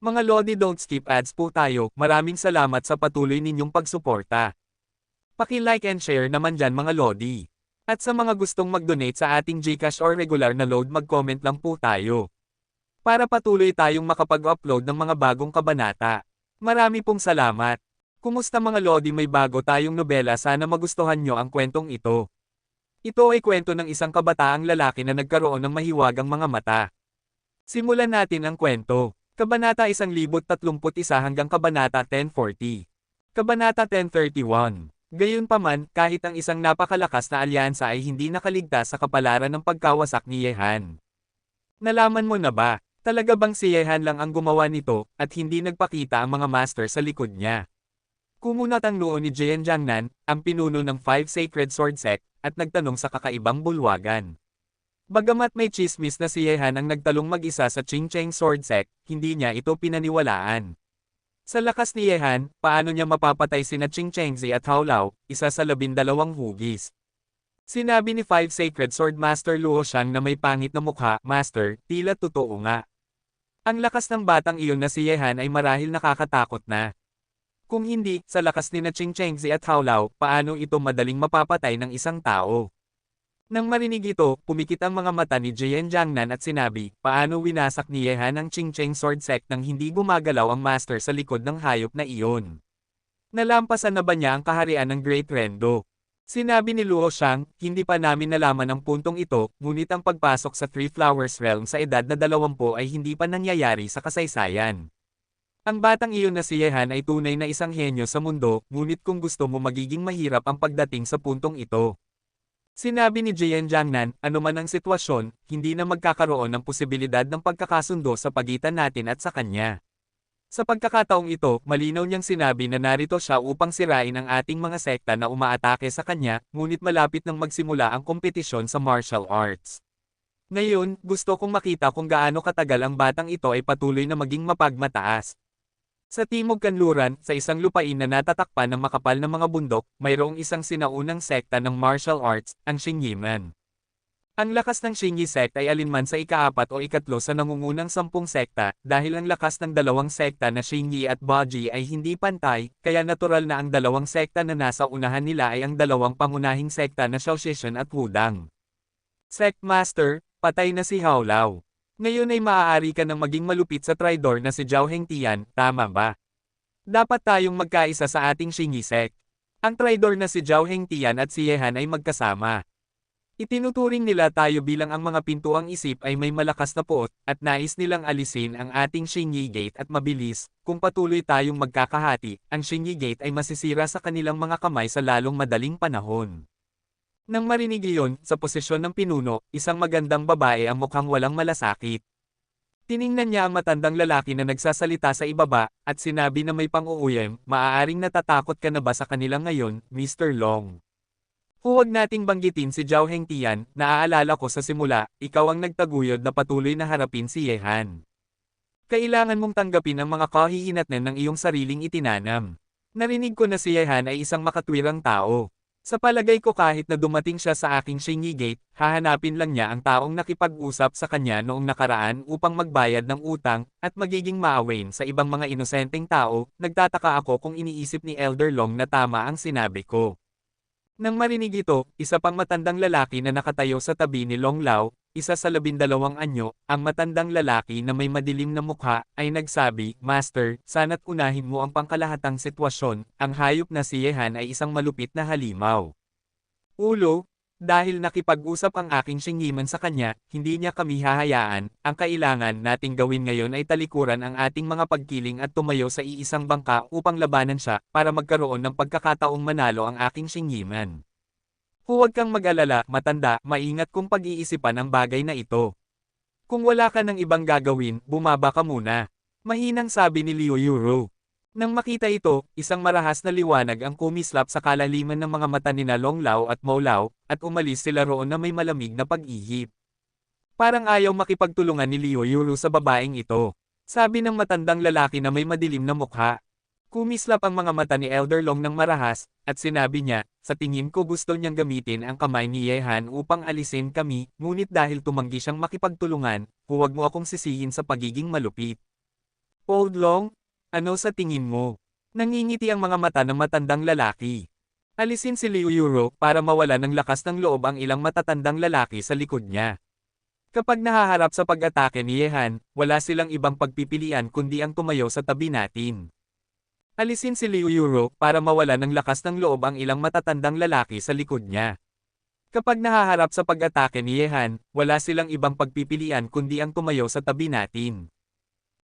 Mga Lodi, don't skip ads po tayo. Maraming salamat sa patuloy ninyong pagsuporta. Paki-like and share naman dyan mga Lodi. At sa mga gustong mag-donate sa ating GCash or regular na load, mag-comment lang po tayo. Para patuloy tayong makapag-upload ng mga bagong kabanata. Marami pong salamat. Kumusta mga Lodi, may bago tayong nobela, sana magustuhan nyo ang kwentong ito. Ito ay kwento ng isang kabataang lalaki na nagkaroon ng mahiwagang mga mata. Simulan natin ang kwento. Kabanata 1031 hanggang Kabanata 1040. Kabanata 1031. Gayunpaman, kahit ang isang napakalakas na alyansa ay hindi nakaligtas sa kapalaran ng pagkawasak ni Yehan. Nalaman mo na ba, talaga bang si Yehan lang ang gumawa nito, at hindi nagpakita ang mga master sa likod niya? Kumunat ang noo ni Jian Jiangnan, ang pinuno ng Five Sacred Sword Sect, at nagtanong sa kakaibang bulwagan. Bagamat may chismis na si Yehan ang nagtalong mag-isa sa Qingcheng Sword Sect, hindi niya ito pinaniwalaan. Sa lakas ni Yehan, paano niya mapapatay sina Qingchengzi at Hao Lao, isa sa 12 hugis? Sinabi ni Five Sacred Sword Master Luo Xiang na may pangit na mukha, Master, tila totoo nga. Ang lakas ng batang iyon na si Yehan ay marahil nakakatakot na. Kung hindi, sa lakas ni na Qingchengzi at Hao Lao, paano ito madaling mapapatay ng isang tao? Nang marinig ito, pumikit ang mga mata ni Jian Jiangnan at sinabi, paano winasak ni Yehan ang Qingcheng Sword Sect nang hindi gumagalaw ang master sa likod ng hayop na iyon? Nalampasan na ba niya ang kaharian ng Great Rendo? Sinabi ni Luo Xiang, hindi pa namin nalaman ang puntong ito, ngunit ang pagpasok sa Three Flowers Realm sa edad na 20 ay hindi pa nangyayari sa kasaysayan. Ang batang iyon na si Yehan ay tunay na isang henyo sa mundo, ngunit kung gusto mo magiging mahirap ang pagdating sa puntong ito. Sinabi ni Jian Jiangnan, anuman ang sitwasyon, hindi na magkakaroon ng posibilidad ng pagkakasundo sa pagitan natin at sa kanya. Sa pagkakataong ito, malinaw niyang sinabi na narito siya upang sirain ang ating mga sekta na umaatake sa kanya, ngunit malapit nang magsimula ang kompetisyon sa martial arts. Ngayon, gusto kong makita kung gaano katagal ang batang ito ay patuloy na maging mapagmataas. Sa Timog Kanluran, sa isang lupain na natatakpan ng makapal na mga bundok, mayroong isang sinaunang sekta ng martial arts, ang Xingyiman. Ang lakas ng Xingyi sect ay alinman sa ika-4 o ika-3 sa nangungunang 10 sekta, dahil ang lakas ng dalawang sekta na Xingyi at Baji ay hindi pantay, kaya natural na ang dalawang sekta na nasa unahan nila ay ang dalawang pangunahing sekta na Shaoshishan at Wudang. Sect Master, patay na si Hao Lao. Ngayon ay maaari ka nang maging malupit sa traidor na si Zhao Hengtian, tama ba? Dapat tayong magkaisa sa ating Xingyi sect. Ang traidor na si Zhao Hengtian at si Yehan ay magkasama. Itinuturing nila tayo bilang ang mga pintuang isip ay may malakas na puot, at nais nilang alisin ang ating Xingyi Gate at mabilis, kung patuloy tayong magkakahati, ang Xingyi Gate ay masisira sa kanilang mga kamay sa lalong madaling panahon. Nang marinig iyon, sa posisyon ng pinuno, isang magandang babae ang mukhang walang malasakit. Tiningnan niya ang matandang lalaki na nagsasalita sa ibaba, at sinabi na may pang-uuyam, maaaring natatakot ka na ba sa kanila ngayon, Mr. Long? Huwag nating banggitin si Zhao Hengtian, naaalala ko sa simula, ikaw ang nagtaguyod na patuloy na harapin si Yehan. Kailangan mong tanggapin ang mga kahihinatnan ng iyong sariling itinanam. Narinig ko na si Yehan ay isang makatwirang tao. Sa palagay ko kahit na dumating siya sa aking Xingyi Gate, hahanapin lang niya ang taong nakipag-usap sa kanya noong nakaraan upang magbayad ng utang, at magiging maawain sa ibang mga inosenteng tao. Nagtataka ako kung iniisip ni Elder Long na tama ang sinabi ko. Nang marinig ito, isa pang matandang lalaki na nakatayo sa tabi ni Long Lao, isa sa 12 anyo, ang matandang lalaki na may madilim na mukha, ay nagsabi, Master, sana't unahin mo ang pangkalahatang sitwasyon, ang hayop na si Yehan ay isang malupit na halimaw. Ulo, dahil nakipag-usap ang aking Xingyiman sa kanya, hindi niya kami hahayaan, ang kailangan nating gawin ngayon ay talikuran ang ating mga pagkiling at tumayo sa iisang bangka upang labanan siya, para magkaroon ng pagkakataong manalo ang aking Xingyiman. Huwag kang mag-alala, matanda, maingat kung pag-iisipan ang bagay na ito. Kung wala ka ng ibang gagawin, bumaba ka muna. Mahinang sabi ni Liu Yuro. Nang makita ito, isang marahas na liwanag ang kumislap sa kalaliman ng mga mata ni Long Lao at Mo Lao, at umalis sila roon na may malamig na pag-ihip. Parang ayaw makipagtulungan ni Liu Yuro sa babaeng ito. Sabi ng matandang lalaki na may madilim na mukha. Kumislap ang mga mata ni Elder Long ng marahas, at sinabi niya, sa tingin ko gusto niyang gamitin ang kamay ni Yehan upang alisin kami, ngunit dahil tumanggi siyang makipagtulungan, huwag mo akong sisihin sa pagiging malupit. Old Long? Ano sa tingin mo? Nangingiti ang mga mata ng matandang lalaki. Alisin si Liu Yuro para mawala ng lakas ng loob ang ilang matatandang lalaki sa likod niya. Kapag nahaharap sa pag-atake ni Yehan, wala silang ibang pagpipilian kundi ang tumayo sa tabi natin. Alisin si Liu Yuro para mawala ng lakas ng loob ang ilang matatandang lalaki sa likod niya. Kapag nahaharap sa pag-atake ni Yehan, wala silang ibang pagpipilian kundi ang tumayo sa tabi natin.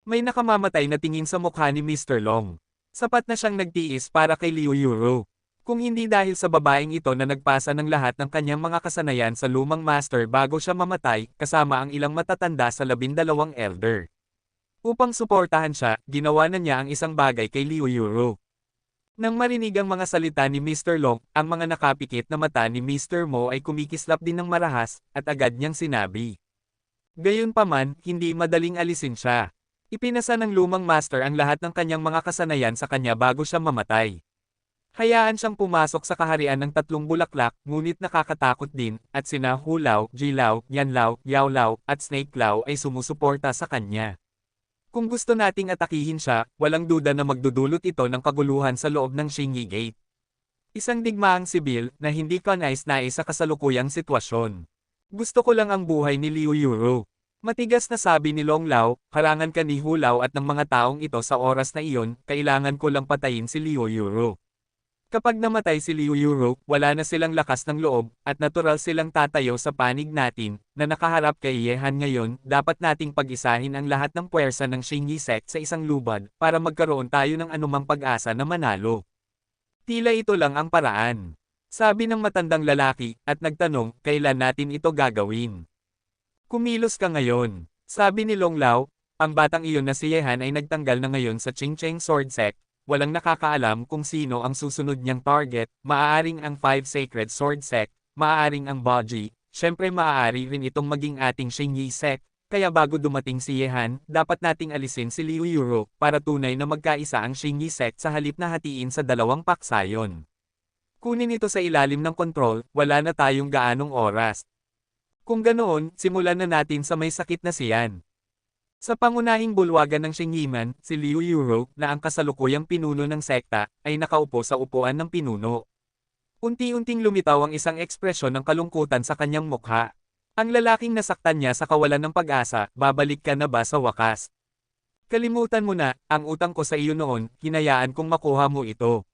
May nakamamatay na tingin sa mukha ni Mr. Long. Sapat na siyang nagtiis para kay Liu Yuro. Kung hindi dahil sa babaeng ito na nagpasa ng lahat ng kanyang mga kasanayan sa lumang master bago siya mamatay, kasama ang ilang matatanda sa 12 elder. Upang suportahan siya, ginawa na niya ang isang bagay kay Liu Yuro. Nang marinig ang mga salita ni Mr. Long, ang mga nakapikit na mata ni Mr. Mo ay kumikislap din ng marahas, at agad niyang sinabi. Gayunpaman, hindi madaling alisin siya. Ipinasa ng lumang master ang lahat ng kanyang mga kasanayan sa kanya bago siya mamatay. Hayaan siyang pumasok sa kaharian ng 3 bulaklak, ngunit nakakatakot din, at sina Hulao, Jilao, Yanlao, Yaolao, at Snake Lao ay sumusuporta sa kanya. Kung gusto nating atakihin siya, walang duda na magdudulot ito ng kaguluhan sa loob ng Shingi Gate. Isang digmaang sibil na hindi kanais-nais sa kasalukuyang sitwasyon. Gusto ko lang ang buhay ni Liu Yuro. Matigas na sabi ni Long Lao, harangan ka ni Hulao at ng mga taong ito sa oras na iyon, kailangan ko lang patayin si Liu Yuro. Kapag namatay si Liu Yuro, wala na silang lakas ng loob, at natural silang tatayo sa panig natin, na nakaharap kay Yehan ngayon, dapat nating pag-isahin ang lahat ng puwersa ng Shinyi sect sa isang lubad, para magkaroon tayo ng anumang pag-asa na manalo. Tila ito lang ang paraan. Sabi ng matandang lalaki, at nagtanong, kailan natin ito gagawin? Kumilos ka ngayon. Sabi ni Long Lao, ang batang iyon na si Yehan ay nagtanggal na ngayon sa Qingcheng Sword Sect, walang nakakaalam kung sino ang susunod niyang target, maaaring ang 5 Sacred Sword Sect, maaaring ang Baji, syempre maaari rin itong maging ating Shinyi Sect, kaya bago dumating si Yehan, dapat nating alisin si Liu Yuro, para tunay na magkaisa ang Shinyi Sect sa halip na hatiin sa 2 paksayon. Kunin ito sa ilalim ng kontrol, wala na tayong gaanong oras. Kung ganoon, simulan na natin sa may sakit na siyan. Sa pangunahing bulwagan ng Shinyiman, si Liu Yuro, na ang kasalukuyang pinuno ng sekta, ay nakaupo sa upuan ng pinuno. Unti-unting lumitaw ang isang ekspresyon ng kalungkutan sa kanyang mukha. Ang lalaking nasaktan niya sa kawalan ng pag-asa, babalik ka na ba sa wakas? Kalimutan mo na, ang utang ko sa iyo noon, hinayaan kong makuha mo ito.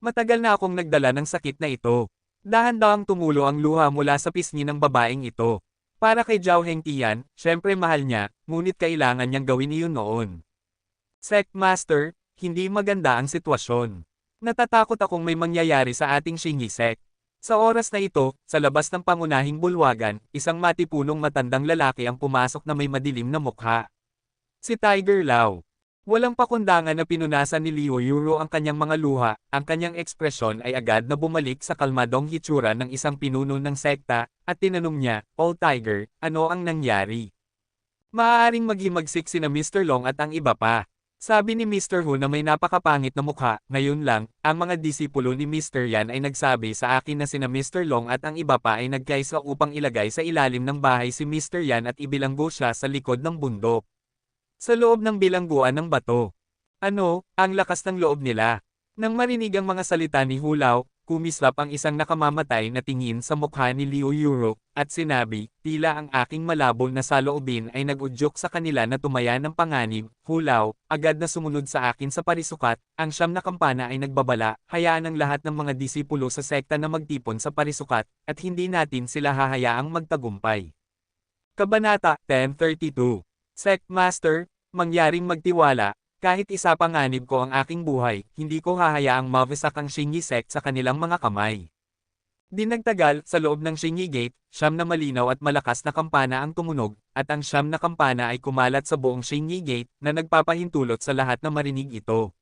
Matagal na akong nagdala ng sakit na ito. Dahan-dahang tumulo ang luha mula sa pisngi ng babaeng ito. Para kay Zhao Hengtian, syempre mahal niya, ngunit kailangan niyang gawin iyon noon. Sect Master, hindi maganda ang sitwasyon. Natatakot akong may mangyayari sa ating Shinyi Sect. Sa oras na ito, sa labas ng pangunahing bulwagan, isang matipunong matandang lalaki ang pumasok na may madilim na mukha. Si Tiger Lao. Walang pakundangan na pinunasan ni Liu Yuro ang kanyang mga luha, ang kanyang ekspresyon ay agad na bumalik sa kalmadong hitsura ng isang pinuno ng sekta, at tinanong niya, Old Tiger, ano ang nangyari? Maaaring maghimagsik sina Mr. Long at ang iba pa. Sabi ni Mr. Hu na may napakapangit na mukha, ngayon lang, ang mga disipulo ni Mr. Yan ay nagsabi sa akin na sina Mr. Long at ang iba pa ay nagkaisa upang ilagay sa ilalim ng bahay si Mr. Yan at ibilanggo siya sa likod ng bundok. Sa loob ng bilangguan ng bato. Ano, ang lakas ng loob nila. Nang marinig ang mga salita ni Hulao, kumislap ang isang nakamamatay na tingin sa mukha ni Liu Yuro, at sinabi, tila ang aking malabol na saloobin ay nag-udyok sa kanila na tumaya ng panganib. Hulao, agad na sumunod sa akin sa parisukat, ang 9 na kampana ay nagbabala, hayaan ang lahat ng mga disipulo sa sekta na magtipon sa parisukat, at hindi natin sila hahayaang magtagumpay. Kabanata 1032. Sect Master, mangyaring magtiwala, kahit isa panganib ko ang aking buhay, hindi ko hahayaang mawasak ang Shinyi Sect sa kanilang mga kamay. Di nagtagal, sa loob ng Shinyi Gate, 9 na malinaw at malakas na kampana ang tumunog, at ang 9 na kampana ay kumalat sa buong Shinyi Gate, na nagpapahintulot sa lahat na marinig ito.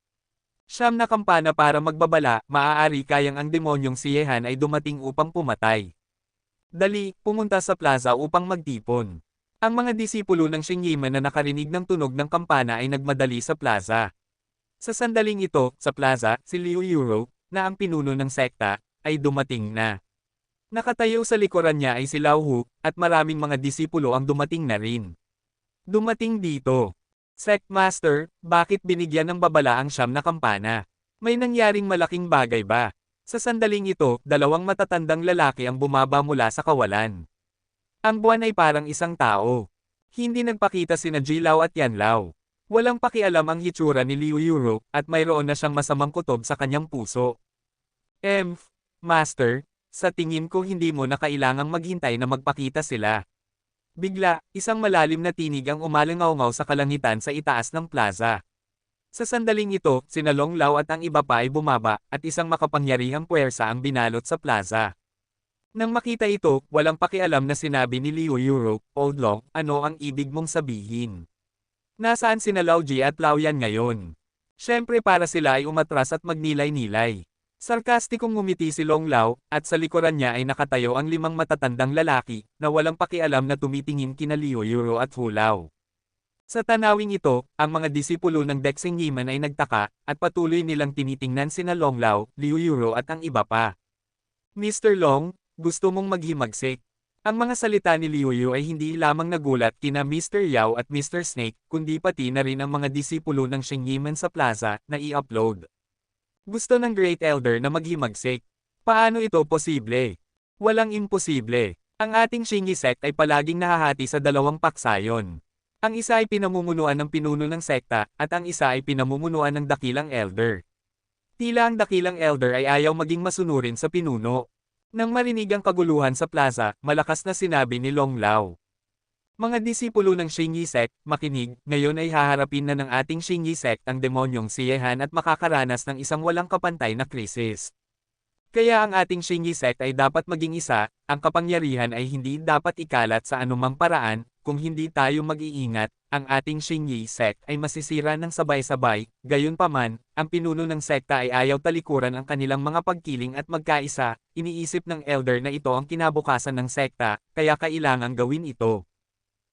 9 na kampana para magbabala, maaari kayang ang demonyong si Yehan ay dumating upang pumatay. Dali, pumunta sa plaza upang magtipon. Ang mga disipulo ng Shinyiman na nakarinig ng tunog ng kampana ay nagmadali sa plaza. Sa sandaling ito, sa plaza, si Liu Yuro, na ang pinuno ng sekta, ay dumating na. Nakatayo sa likuran niya ay si Lao Hu, at maraming mga disipulo ang dumating na rin. Dumating dito. Sect Master, bakit binigyan ng babala ang siyam na kampana? May nangyaring malaking bagay ba? Sa sandaling ito, dalawang matatandang lalaki ang bumaba mula sa kawalan. Ang buwan ay parang isang tao. Hindi nagpakita sina Jilaw at Yanlaw. Walang pakialam ang hitsura ni Liu Yuro, at mayroon na siyang masamang kutob sa kanyang puso. Master, sa tingin ko hindi mo na kailangang maghintay na magpakita sila. Bigla, isang malalim na tinig ang umalangaw-ngaw sa kalangitan sa itaas ng plaza. Sa sandaling ito, sina Long Lao at ang iba pa ay bumaba, at isang makapangyarihang puwersa ang binalot sa plaza. Nang makita ito, walang pakialam na sinabi ni Liu Yuro, "Old Long, ano ang ibig mong sabihin? Nasaan sina Lao Ji at Lao Yan ngayon?" Siyempre para sila ay umatras at magnilay-nilay. Sarkastikong ngumiti si Long Lao, at sa likuran niya ay nakatayo ang limang matatandang lalaki, na walang pakialam na tumitingin kina Liu Yuro at Hu Lao. Sa tanawing ito, ang mga disipulo ng Dexing Yiman ay nagtaka, at patuloy nilang tinitingnan sina Long Lao, Liu Yuro at ang iba pa. "Mr. Long, gusto mong maghimagsik?" Ang mga salita ni Liu Yu ay hindi lamang nagulat kina Mr. Yao at Mr. Snake, kundi pati na rin ang mga disipulo ng Sheng Yiman sa plaza, na i-upload. Gusto ng Great Elder na maghimagsik. Paano ito posible? Walang imposible. Ang ating Shingi sect ay palaging nahahati sa dalawang paksayon. Ang isa ay pinamumunuan ng pinuno ng sekta, at ang isa ay pinamumunuan ng dakilang elder. Tila ang dakilang elder ay ayaw maging masunurin sa pinuno. Nang marinig ang kaguluhan sa plaza, malakas na sinabi ni Long Lao. "Mga disipulo ng Shingi sect, makinig, ngayon ay haharapin na ng ating Shingi sect ang demonyong si Yehan at makakaranas ng isang walang kapantay na krisis. Kaya ang ating Shingi sect ay dapat maging isa, ang kapangyarihan ay hindi dapat ikalat sa anumang paraan, kung hindi tayo mag-iingat, ang ating Shingi sect ay masisira ng sabay-sabay, gayunpaman, ang pinuno ng sekta ay ayaw talikuran ang kanilang mga pagkiling at magkaisa, iniisip ng elder na ito ang kinabukasan ng sekta, kaya kailangang gawin ito."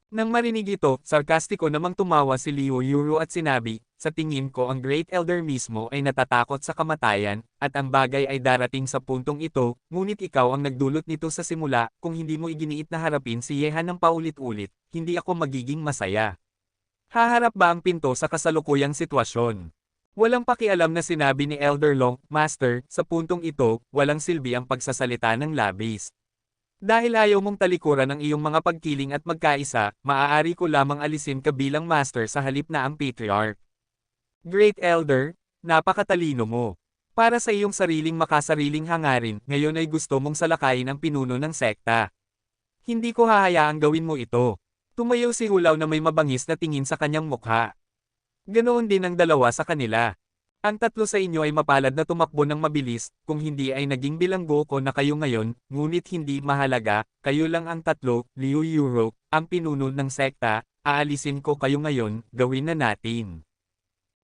Nang marinig ito, sarkastiko namang tumawa si Liu Yuro at sinabi, "Sa tingin ko ang Great Elder mismo ay natatakot sa kamatayan, at ang bagay ay darating sa puntong ito, ngunit ikaw ang nagdulot nito sa simula, kung hindi mo iginiit na harapin si Yehan ng paulit-ulit, hindi ako magiging masaya." Haharap ba ang pinto sa kasalukuyang sitwasyon? Walang pakialam na sinabi ni Elder Long, "Master, sa puntong ito, walang silbi ang pagsasalita ng labis. Dahil ayaw mong talikuran ang iyong mga pagkiling at magkaisa, maaari ko lamang alisin ka bilang master sa halip na ang patriarch. Great Elder, napakatalino mo. Para sa iyong sariling makasariling hangarin, ngayon ay gusto mong salakayin ang pinuno ng sekta. Hindi ko hahayaang gawin mo ito." Tumayo si Hulaw na may mabangis na tingin sa kanyang mukha. Ganoon din ang dalawa sa kanila. "Ang tatlo sa inyo ay mapalad na tumakbo ng mabilis, kung hindi ay naging bilanggo ko na kayo ngayon, ngunit hindi mahalaga, kayo lang ang tatlo, Liu Yuro, ang pinuno ng sekta, aalisin ko kayo ngayon, gawin na natin."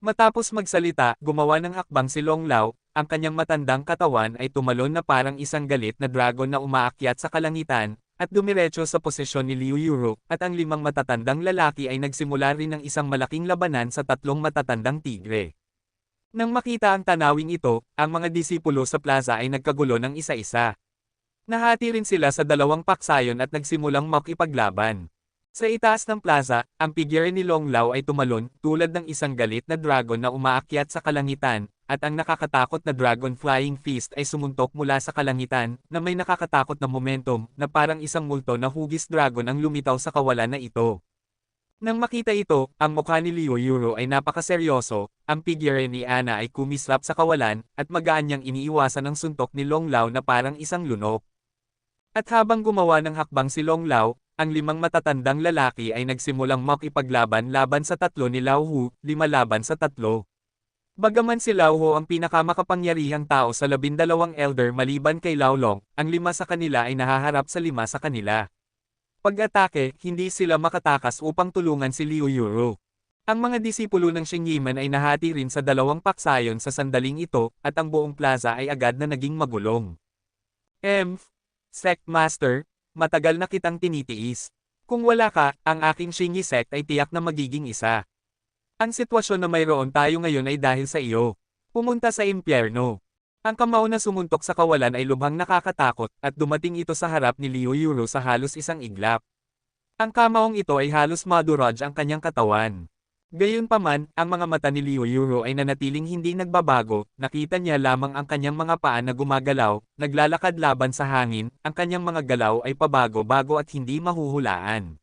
Matapos magsalita, gumawa ng hakbang si Long Lao, ang kanyang matandang katawan ay tumalon na parang isang galit na dragon na umaakyat sa kalangitan, at dumiretso sa posisyon ni Liu Yuro, at ang limang matatandang lalaki ay nagsimula rin ng isang malaking labanan sa tatlong matatandang tigre. Nang makita ang tanawing ito, ang mga disipulo sa plaza ay nagkagulo ng isa-isa. Nahati rin sila sa dalawang paksayon at nagsimulang makipaglaban. Sa itaas ng plaza, ang figure ni Long Lao ay tumalon, tulad ng isang galit na dragon na umaakyat sa kalangitan, at ang nakakatakot na Dragon Flying Fist ay sumuntok mula sa kalangitan, na may nakakatakot na momentum, na parang isang multo na hugis dragon ang lumitaw sa kawalan na ito. Nang makita ito, ang mukha ni Liu Yuro ay napakaseryoso, ang figure ni Ana ay kumislap sa kawalan, at magaan niyang iniiwasan ang suntok ni Long Lao na parang isang lunok. At habang gumawa ng hakbang si Long Lao, ang limang matatandang lalaki ay nagsimulang makipaglaban laban sa tatlo ni Lao Hu, 5 laban sa 3. Bagaman si Lao Hu ang pinakamakapangyarihang tao sa 12 elder maliban kay Lao Long, ang 5 sa kanila ay nahaharap sa 5 sa kanila. Pag-atake, hindi sila makatakas upang tulungan si Liu Yuro. Ang mga disipulo ng Sheng Yiman ay nahati rin sa dalawang paksayon sa sandaling ito, at ang buong plaza ay agad na naging magulong. Sect Master, matagal na kitang tinitiis. Kung wala ka, ang aking Shingi sect ay tiyak na magiging isa. Ang sitwasyon na mayroon tayo ngayon ay dahil sa iyo. Pumunta sa impyerno. Ang kamao na sumuntok sa kawalan ay lubhang nakakatakot, at dumating ito sa harap ni Liu Yuro sa halos isang iglap. Ang kamaong ito ay halos maduraj ang kanyang katawan. Gayunpaman, ang mga mata ni Liu Yuro ay nanatiling hindi nagbabago, nakita niya lamang ang kanyang mga paa na gumagalaw, naglalakad laban sa hangin, ang kanyang mga galaw ay pabago-bago at hindi mahuhulaan.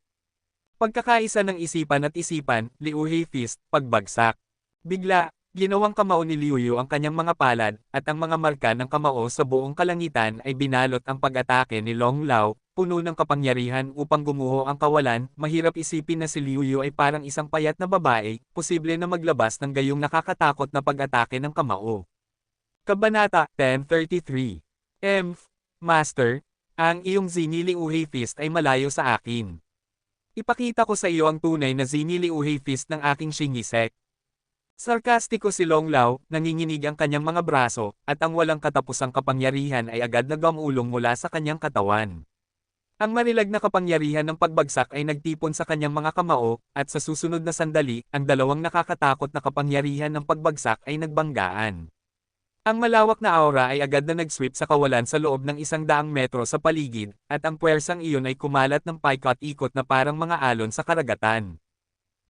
Pagkakaisa ng isipan at isipan, Liu He Fist, pagbagsak. Bigla, ginawang kamao ni Liu Yu ang kanyang mga palad, at ang mga marka ng kamao sa buong kalangitan ay binalot ang pag-atake ni Long Lao, puno ng kapangyarihan upang gumuho ang kawalan. Mahirap isipin na si Liu Yu ay parang isang payat na babae, posible na maglabas ng gayong nakakatakot na pag-atake ng kamao. Kabanata 1033. Master, ang iyong Zinni Liu He Fist ay malayo sa akin. Ipakita ko sa iyo ang tunay na Zinni Liu He Fist ng aking Shingisek. Sarkastiko si Long Lao, nanginginig ang kanyang mga braso, at ang walang katapusang kapangyarihan ay agad na gamulong mula sa kanyang katawan. Ang marilag na kapangyarihan ng pagbagsak ay nagtipon sa kanyang mga kamao, at sa susunod na sandali, ang dalawang nakakatakot na kapangyarihan ng pagbagsak ay nagbanggaan. Ang malawak na aura ay agad na nag-sweep sa kawalan sa loob ng 100 metro sa paligid, at ang puwersang iyon ay kumalat ng paikot-ikot na parang mga alon sa karagatan.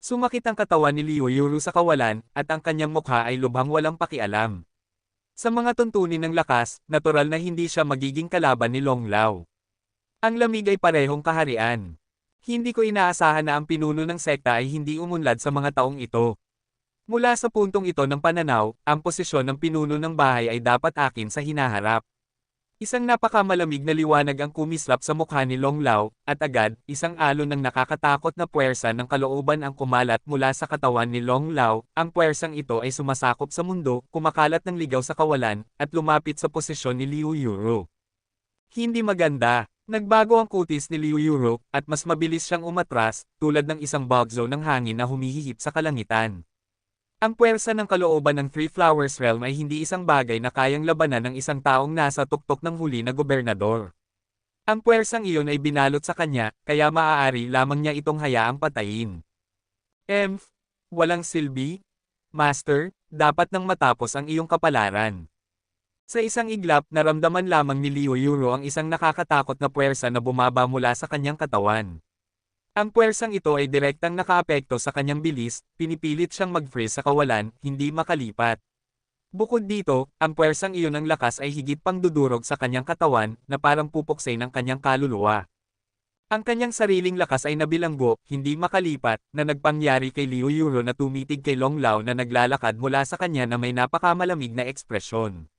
Sumakit ang katawan ni Liu Yuro sa kawalan, at ang kanyang mukha ay lubhang walang pakialam. Sa mga tuntunin ng lakas, natural na hindi siya magiging kalaban ni Long Lao. Ang lamig ay parehong kaharian. Hindi ko inaasahan na ang pinuno ng sekta ay hindi umunlad sa mga taong ito. Mula sa puntong ito ng pananaw, ang posisyon ng pinuno ng bahay ay dapat akin sa hinaharap. Isang napakamalamig na liwanag ang kumislap sa mukha ni Long Lao, at agad, isang alon ng nakakatakot na puwersa ng kalooban ang kumalat mula sa katawan ni Long Lao. Ang puwersang ito ay sumasakop sa mundo, kumakalat ng ligaw sa kawalan, at lumapit sa posisyon ni Liu Yuro. Hindi maganda. Nagbago ang kutis ni Liu Yuro, at mas mabilis siyang umatras, tulad ng isang bugzo ng hangin na humihihip sa kalangitan. Ang puwersa ng kalooban ng Three Flowers Realm ay hindi isang bagay na kayang labanan ng isang taong nasa tuktok ng huli na gobernador. Ang puwersang iyon ay binalot sa kanya, kaya maaari lamang niya itong hayaang patayin. Walang silbi? Master, dapat nang matapos ang iyong kapalaran. Sa isang iglap, naramdaman lamang ni Liu Yuro ang isang nakakatakot na puwersa na bumaba mula sa kanyang katawan. Ang puwersang ito ay direktang nakaapekto sa kanyang bilis, pinipilit siyang mag-freeze sa kawalan, hindi makalipat. Bukod dito, ang puwersang iyon ng lakas ay higit pang dudurog sa kanyang katawan, na parang pupuksay ng kanyang kaluluwa. Ang kanyang sariling lakas ay nabilanggo, hindi makalipat, na nagpangyari kay Liu Yuro na tumitig kay Long Lao na naglalakad mula sa kanya na may napakamalamig na ekspresyon.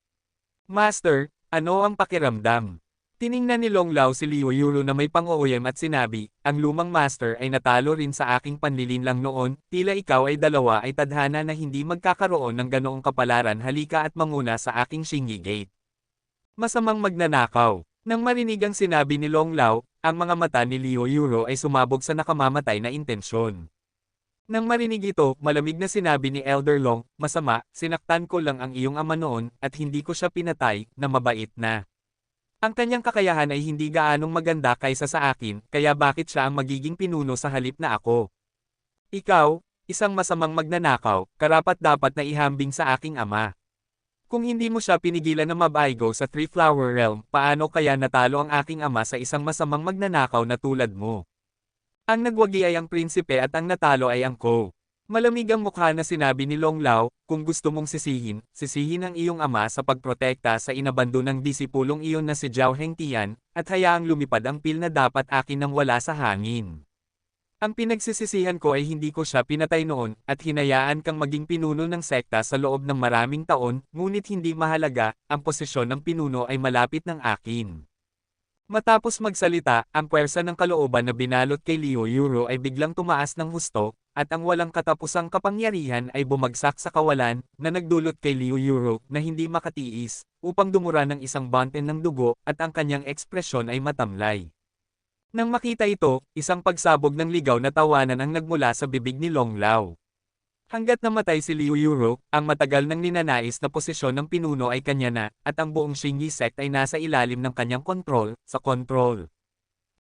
Master, ano ang pakiramdam? Tiningnan ni Long Lao si Liu Yuro na may pang-uuyam at sinabi, ang lumang master ay natalo rin sa aking panlilinlang noon, tila ikaw ay dalawa ay tadhana na hindi magkakaroon ng ganoong kapalaran, halika at manguna sa aking Shingi Gate. Masamang magnanakaw. Nang marinig ang sinabi ni Long Lao, ang mga mata ni Liu Yuro ay sumabog sa nakamamatay na intensyon. Nang marinig ito, malamig na sinabi ni Elder Long, masama, sinaktan ko lang ang iyong ama noon, at hindi ko siya pinatay, na mabait na. Ang kanyang kakayahan ay hindi gaanong maganda kaysa sa akin, kaya bakit siya ang magiging pinuno sa halip na ako? Ikaw, isang masamang magnanakaw, karapat-dapat na ihambing sa aking ama. Kung hindi mo siya pinigilan na mabaigo sa Three Flower Realm, paano kaya natalo ang aking ama sa isang masamang magnanakaw na tulad mo? Ang nagwagi ay ang prinsipe at ang natalo ay ang ko. Malamig ang mukha na sinabi ni Long Lao, kung gusto mong sisihin ang iyong ama sa pagprotekta sa inabandonang disipulong iyon na si Zhao Hengtian, at hayaang lumipad ang pil na dapat akin nang wala sa hangin. Ang pinagsisisihan ko ay hindi ko siya pinatay noon, at hinayaan kang maging pinuno ng sekta sa loob ng maraming taon, ngunit hindi mahalaga, ang posisyon ng pinuno ay malapit ng akin. Matapos magsalita, ang puwersa ng kalooban na binalot kay Liu Yuro ay biglang tumaas ng husto, at ang walang katapusang kapangyarihan ay bumagsak sa kawalan, na nagdulot kay Liu Yuro na hindi makatiis, upang dumura ng isang bunten ng dugo, at ang kanyang ekspresyon ay matamlay. Nang makita ito, isang pagsabog ng ligaw na tawanan ang nagmula sa bibig ni Long Lao. Hanggat namatay si Liu Yuro, ang matagal nang ninanais na posisyon ng pinuno ay kanya na, at ang buong Shingi sect ay nasa ilalim ng kanyang kontrol.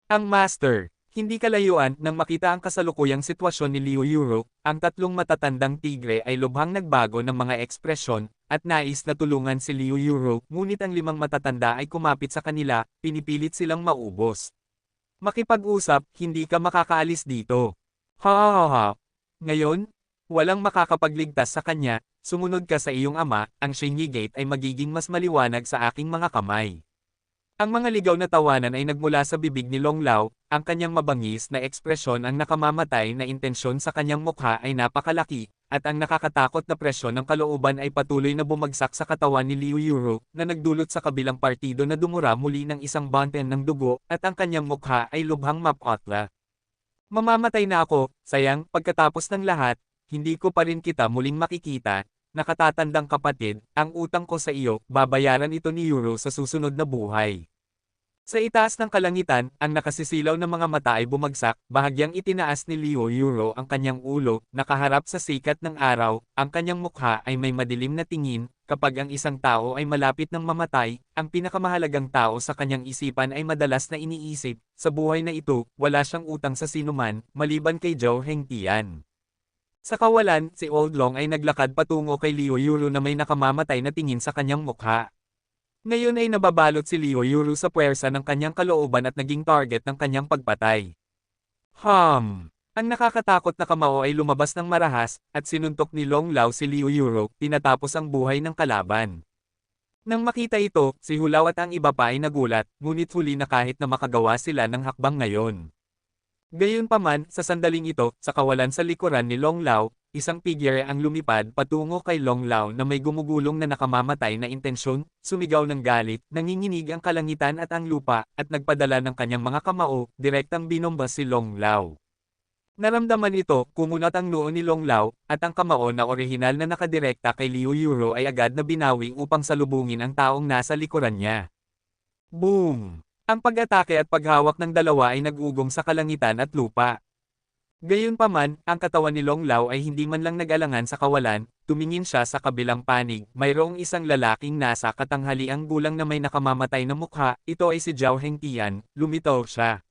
Ang master, hindi kalayuan nang makita ang kasalukuyang sitwasyon ni Liu Yuro, ang tatlong matatandang tigre ay lubhang nagbago ng mga ekspresyon, at nais na tulungan si Liu Yuro, ngunit ang limang matatanda ay kumapit sa kanila, pinipilit silang maubos. Makipag-usap, hindi ka makakaalis dito. Ha ha ha ha. Ngayon, Walang makakapagligtas sa kanya, sumunod ka sa iyong ama, ang Shinji Gate ay magiging mas maliwanag sa aking mga kamay. Ang mga ligaw na tawanan ay nagmula sa bibig ni Long Lao, ang kanyang mabangis na ekspresyon ang nakamamatay na intensyon sa kanyang mukha ay napakalaki, at ang nakakatakot na presyon ng kalooban ay patuloy na bumagsak sa katawan ni Liu Yuro, na nagdulot sa kabilang partido na dumura muli ng isang bunten ng dugo, at ang kanyang mukha ay lubhang mapotla. Mamamatay na ako, sayang, pagkatapos ng lahat, hindi ko pa rin kita muling makikita, nakatatandang kapatid, ang utang ko sa iyo, babayaran ito ni Yuro sa susunod na buhay. Sa itaas ng kalangitan, ang nakasisilaw na mga mata ay bumagsak, bahagyang itinaas ni Liu Yuro ang kanyang ulo, nakaharap sa sikat ng araw, ang kanyang mukha ay may madilim na tingin, kapag ang isang tao ay malapit ng mamatay, ang pinakamahalagang tao sa kanyang isipan ay madalas na iniisip, sa buhay na ito, wala siyang utang sa sinuman, maliban kay Zhao Hengtian. Sa kawalan, si Old Long ay naglakad patungo kay Liu Yuro na may nakamamatay na tingin sa kanyang mukha. Ngayon ay nababalot si Liu Yuro sa puwersa ng kanyang kalooban at naging target ng kanyang pagpatay. Ang nakakatakot na kamao ay lumabas ng marahas, at sinuntok ni Long Lao si Liu Yuro, tinatapos ang buhay ng kalaban. Nang makita ito, si Hulao at ang iba pa ay nagulat, ngunit huli na kahit na makagawa sila ng hakbang ngayon. Gayunpaman, sa sandaling ito, sa kawalan sa likuran ni Long Lao, isang figure ang lumipad patungo kay Long Lao na may gumugulong na nakamamatay na intensyon, sumigaw ng galit, nanginginig ang kalangitan at ang lupa, at nagpadala ng kanyang mga kamao, direktang binomba si Long Lao. Naramdaman ito, kumunat ang noo ni Long Lao, at ang kamao na orihinal na nakadirekta kay Liu Yuro ay agad na binawi upang salubungin ang taong nasa likuran niya. Boom! Ang pag-atake at paghawak ng dalawa ay nag-ugong sa kalangitan at lupa. Gayunpaman, ang katawan ni Long Lao ay hindi man lang nag-alangan sa kawalan, tumingin siya sa kabilang panig, mayroong isang lalaking nasa katanghaliang gulang na may nakamamatay na mukha, ito ay si Zhao Hengtian, lumitaw siya.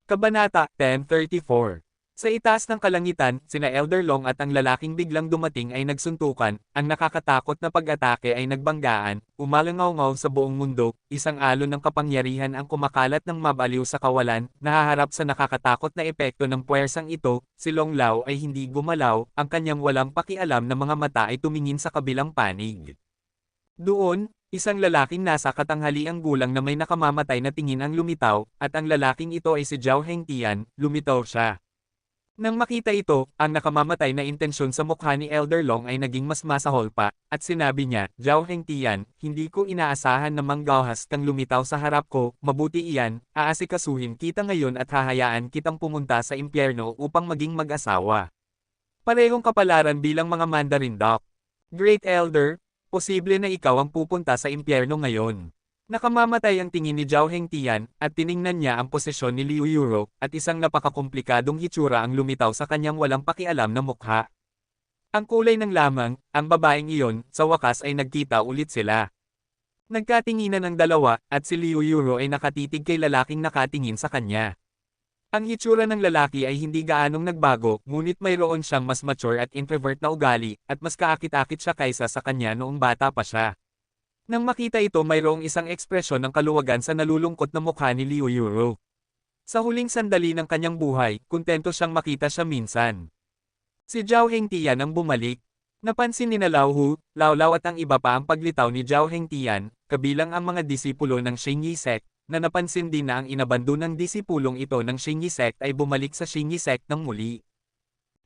Kabanata 1034. Sa itaas ng kalangitan, sina Elder Long at ang lalaking biglang dumating ay nagsuntukan, ang nakakatakot na pag-atake ay nagbanggaan, umalangaw-ngaw sa buong mundo, isang alon ng kapangyarihan ang kumakalat ng mabaliw sa kawalan, nahaharap sa nakakatakot na epekto ng puwersang ito, si Long Lao ay hindi gumalaw, ang kanyang walang pakialam na mga mata ay tumingin sa kabilang panig. Doon, isang lalaking nasa katanghaliang gulang na may nakamamatay na tingin ang lumitaw, at ang lalaking ito ay si Zhao Hengtian, lumitaw siya. Nang makita ito, ang nakamamatay na intensyon sa mukha ni Elder Long ay naging mas masahol pa, at sinabi niya, Zhao Hengtian, hindi ko inaasahan na manggahas kang lumitaw sa harap ko, mabuti iyan, aasikasuhin kita ngayon at hahayaan kitang pumunta sa impyerno upang maging mag-asawa. Parehong kapalaran bilang mga Mandarin Doc. Great Elder, posible na ikaw ang pupunta sa impyerno ngayon. Nakamamatay ang tingin ni Zhao Hengtian, at tiningnan niya ang posisyon ni Liu Yuro, at isang napakakomplikadong hitsura ang lumitaw sa kanyang walang pakialam na mukha. Ang kulay ng lamang, ang babaeng iyon, sa wakas ay nagkita ulit sila. Nagkatinginan ang dalawa, at si Liu Yuro ay nakatitig kay lalaking nakatingin sa kanya. Ang hitsura ng lalaki ay hindi gaanong nagbago, ngunit mayroon siyang mas mature at introvert na ugali, at mas kaakit-akit siya kaysa sa kanya noong bata pa siya. Nang makita ito mayroong isang ekspresyon ng kaluwagan sa nalulungkot na mukha ni Liu Yuro. Sa huling sandali ng kanyang buhay, kuntento siyang makita siya minsan. Si Zhao Hengtian ang bumalik. Napansin ni Lao Hu, Lao Lao at ang iba pa ang paglitaw ni Zhao Hengtian, kabilang ang mga disipulo ng Xingyi Sect, na napansin din na ang inabando ng disipulong ito ng Xingyi Sect ay bumalik sa Xingyi Sect ng muli.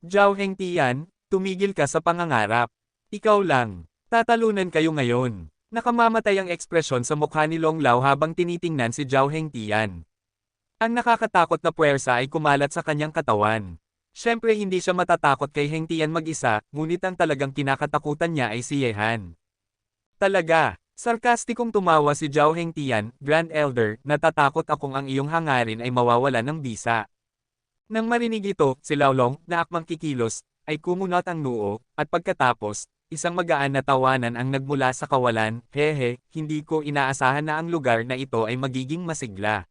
Zhao Hengtian, tumigil ka sa pangangarap. Ikaw lang. Tatalunan kayo ngayon. Nakamamatay ang ekspresyon sa mukha ni Long Lao habang tinitingnan si Zhao Hengtian. Ang nakakatakot na puwersa ay kumalat sa kanyang katawan. Siyempre hindi siya matatakot kay Hengtian mag-isa, ngunit ang talagang kinakatakutan niya ay si Yehan. Talaga, sarkastikong tumawa si Zhao Hengtian, Grand Elder, natatakot akong ang iyong hangarin ay mawawala ng bisa. Nang marinig ito, si Lao Long, na akmang kikilos, ay kumunot ang noo, at pagkatapos, isang magaan na tawanan ang nagmula sa kawalan, hehe, hindi ko inaasahan na ang lugar na ito ay magiging masigla.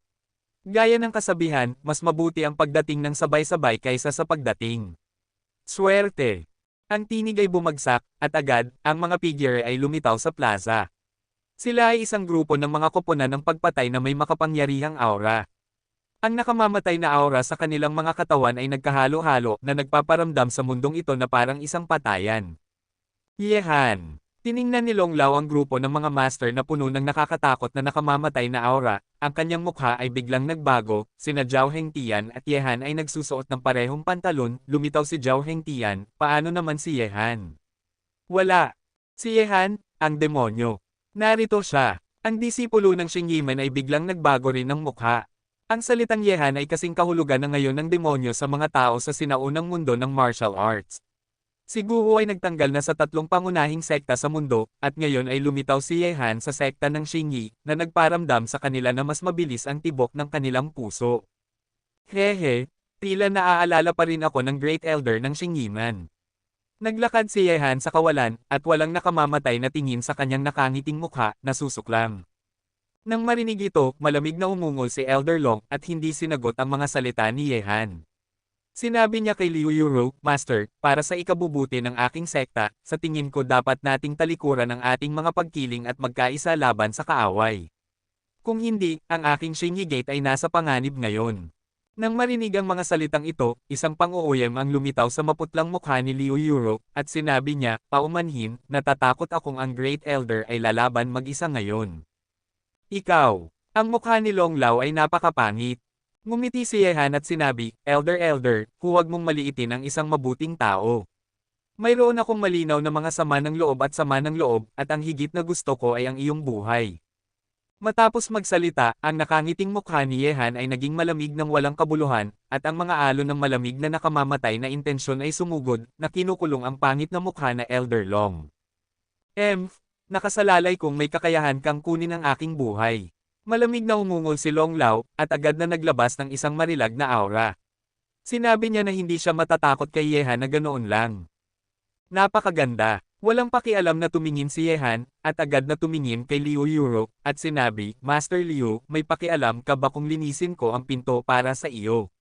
Gaya ng kasabihan, mas mabuti ang pagdating ng sabay-sabay kaysa sa pagdating. Swerte! Ang tinig ay bumagsak, at agad, ang mga figure ay lumitaw sa plaza. Sila ay isang grupo ng mga koponan ng pagpatay na may makapangyarihang aura. Ang nakamamatay na aura sa kanilang mga katawan ay nagkahalo-halo na nagpaparamdam sa mundong ito na parang isang patayan. Yehan. Tiningnan ni Long Lao ang grupo ng mga master na puno ng nakakatakot na nakamamatay na aura. Ang kanyang mukha ay biglang nagbago, sina Zhao Hengtian at Yehan ay nagsusuot ng parehong pantalon. Lumitaw si Zhao Hengtian, paano naman si Yehan? Wala. Si Yehan, ang demonyo. Narito siya. Ang disipulo ng Xing Yimen ay biglang nagbago rin ng mukha. Ang salitang Yehan ay kasing kahulugan na ngayon ng demonyo sa mga tao sa sinaunang mundo ng martial arts. Si Guo ay nagtanggal na sa tatlong pangunahing sekta sa mundo, at ngayon ay lumitaw si Yehan sa sekta ng Xingyi, na nagparamdam sa kanila na mas mabilis ang tibok ng kanilang puso. Hehe, tila naaalala pa rin ako ng Great Elder ng Xingyiman. Naglakad si Yehan sa kawalan, at walang nakamamatay na tingin sa kanyang nakangiting mukha, nasusuklam. Nang marinig ito, malamig na umungol si Elder Long at hindi sinagot ang mga salita ni Yehan. Sinabi niya kay Liu Yuro, Master, para sa ikabubuti ng aking sekta, sa tingin ko dapat nating talikuran ang ating mga pagkiling at magkaisa laban sa kaaway. Kung hindi, ang aking Xingyi Gate ay nasa panganib ngayon. Nang marinig ang mga salitang ito, isang pang-uuyam ang lumitaw sa maputlang mukha ni Liu Yuro, at sinabi niya, paumanhin, natatakot akong ang Great Elder ay lalaban mag-isa ngayon. Ikaw, ang mukha ni Long Lao ay napakapangit. Ngumiti si Yehan at sinabi, Elder, huwag mong maliitin ang isang mabuting tao. Mayroon akong malinaw na mga sama ng loob at ang higit na gusto ko ay ang iyong buhay. Matapos magsalita, ang nakangiting mukha ni Yehan ay naging malamig ng walang kabuluhan, at ang mga alon ng malamig na nakamamatay na intensyon ay sumugod, na kinukulong ang pangit na mukha na Elder Long. Nakasalalay kung may kakayahan kang kunin ang aking buhay. Malamig na umungol si Long Lao, at agad na naglabas ng isang marilag na aura. Sinabi niya na hindi siya matatakot kay Yehan na ganoon lang. Napakaganda. Walang pakialam na tumingin si Yehan, at agad na tumingin kay Liu Yuro, at sinabi, Master Liu, may pakialam ka ba kung linisin ko ang pinto para sa iyo?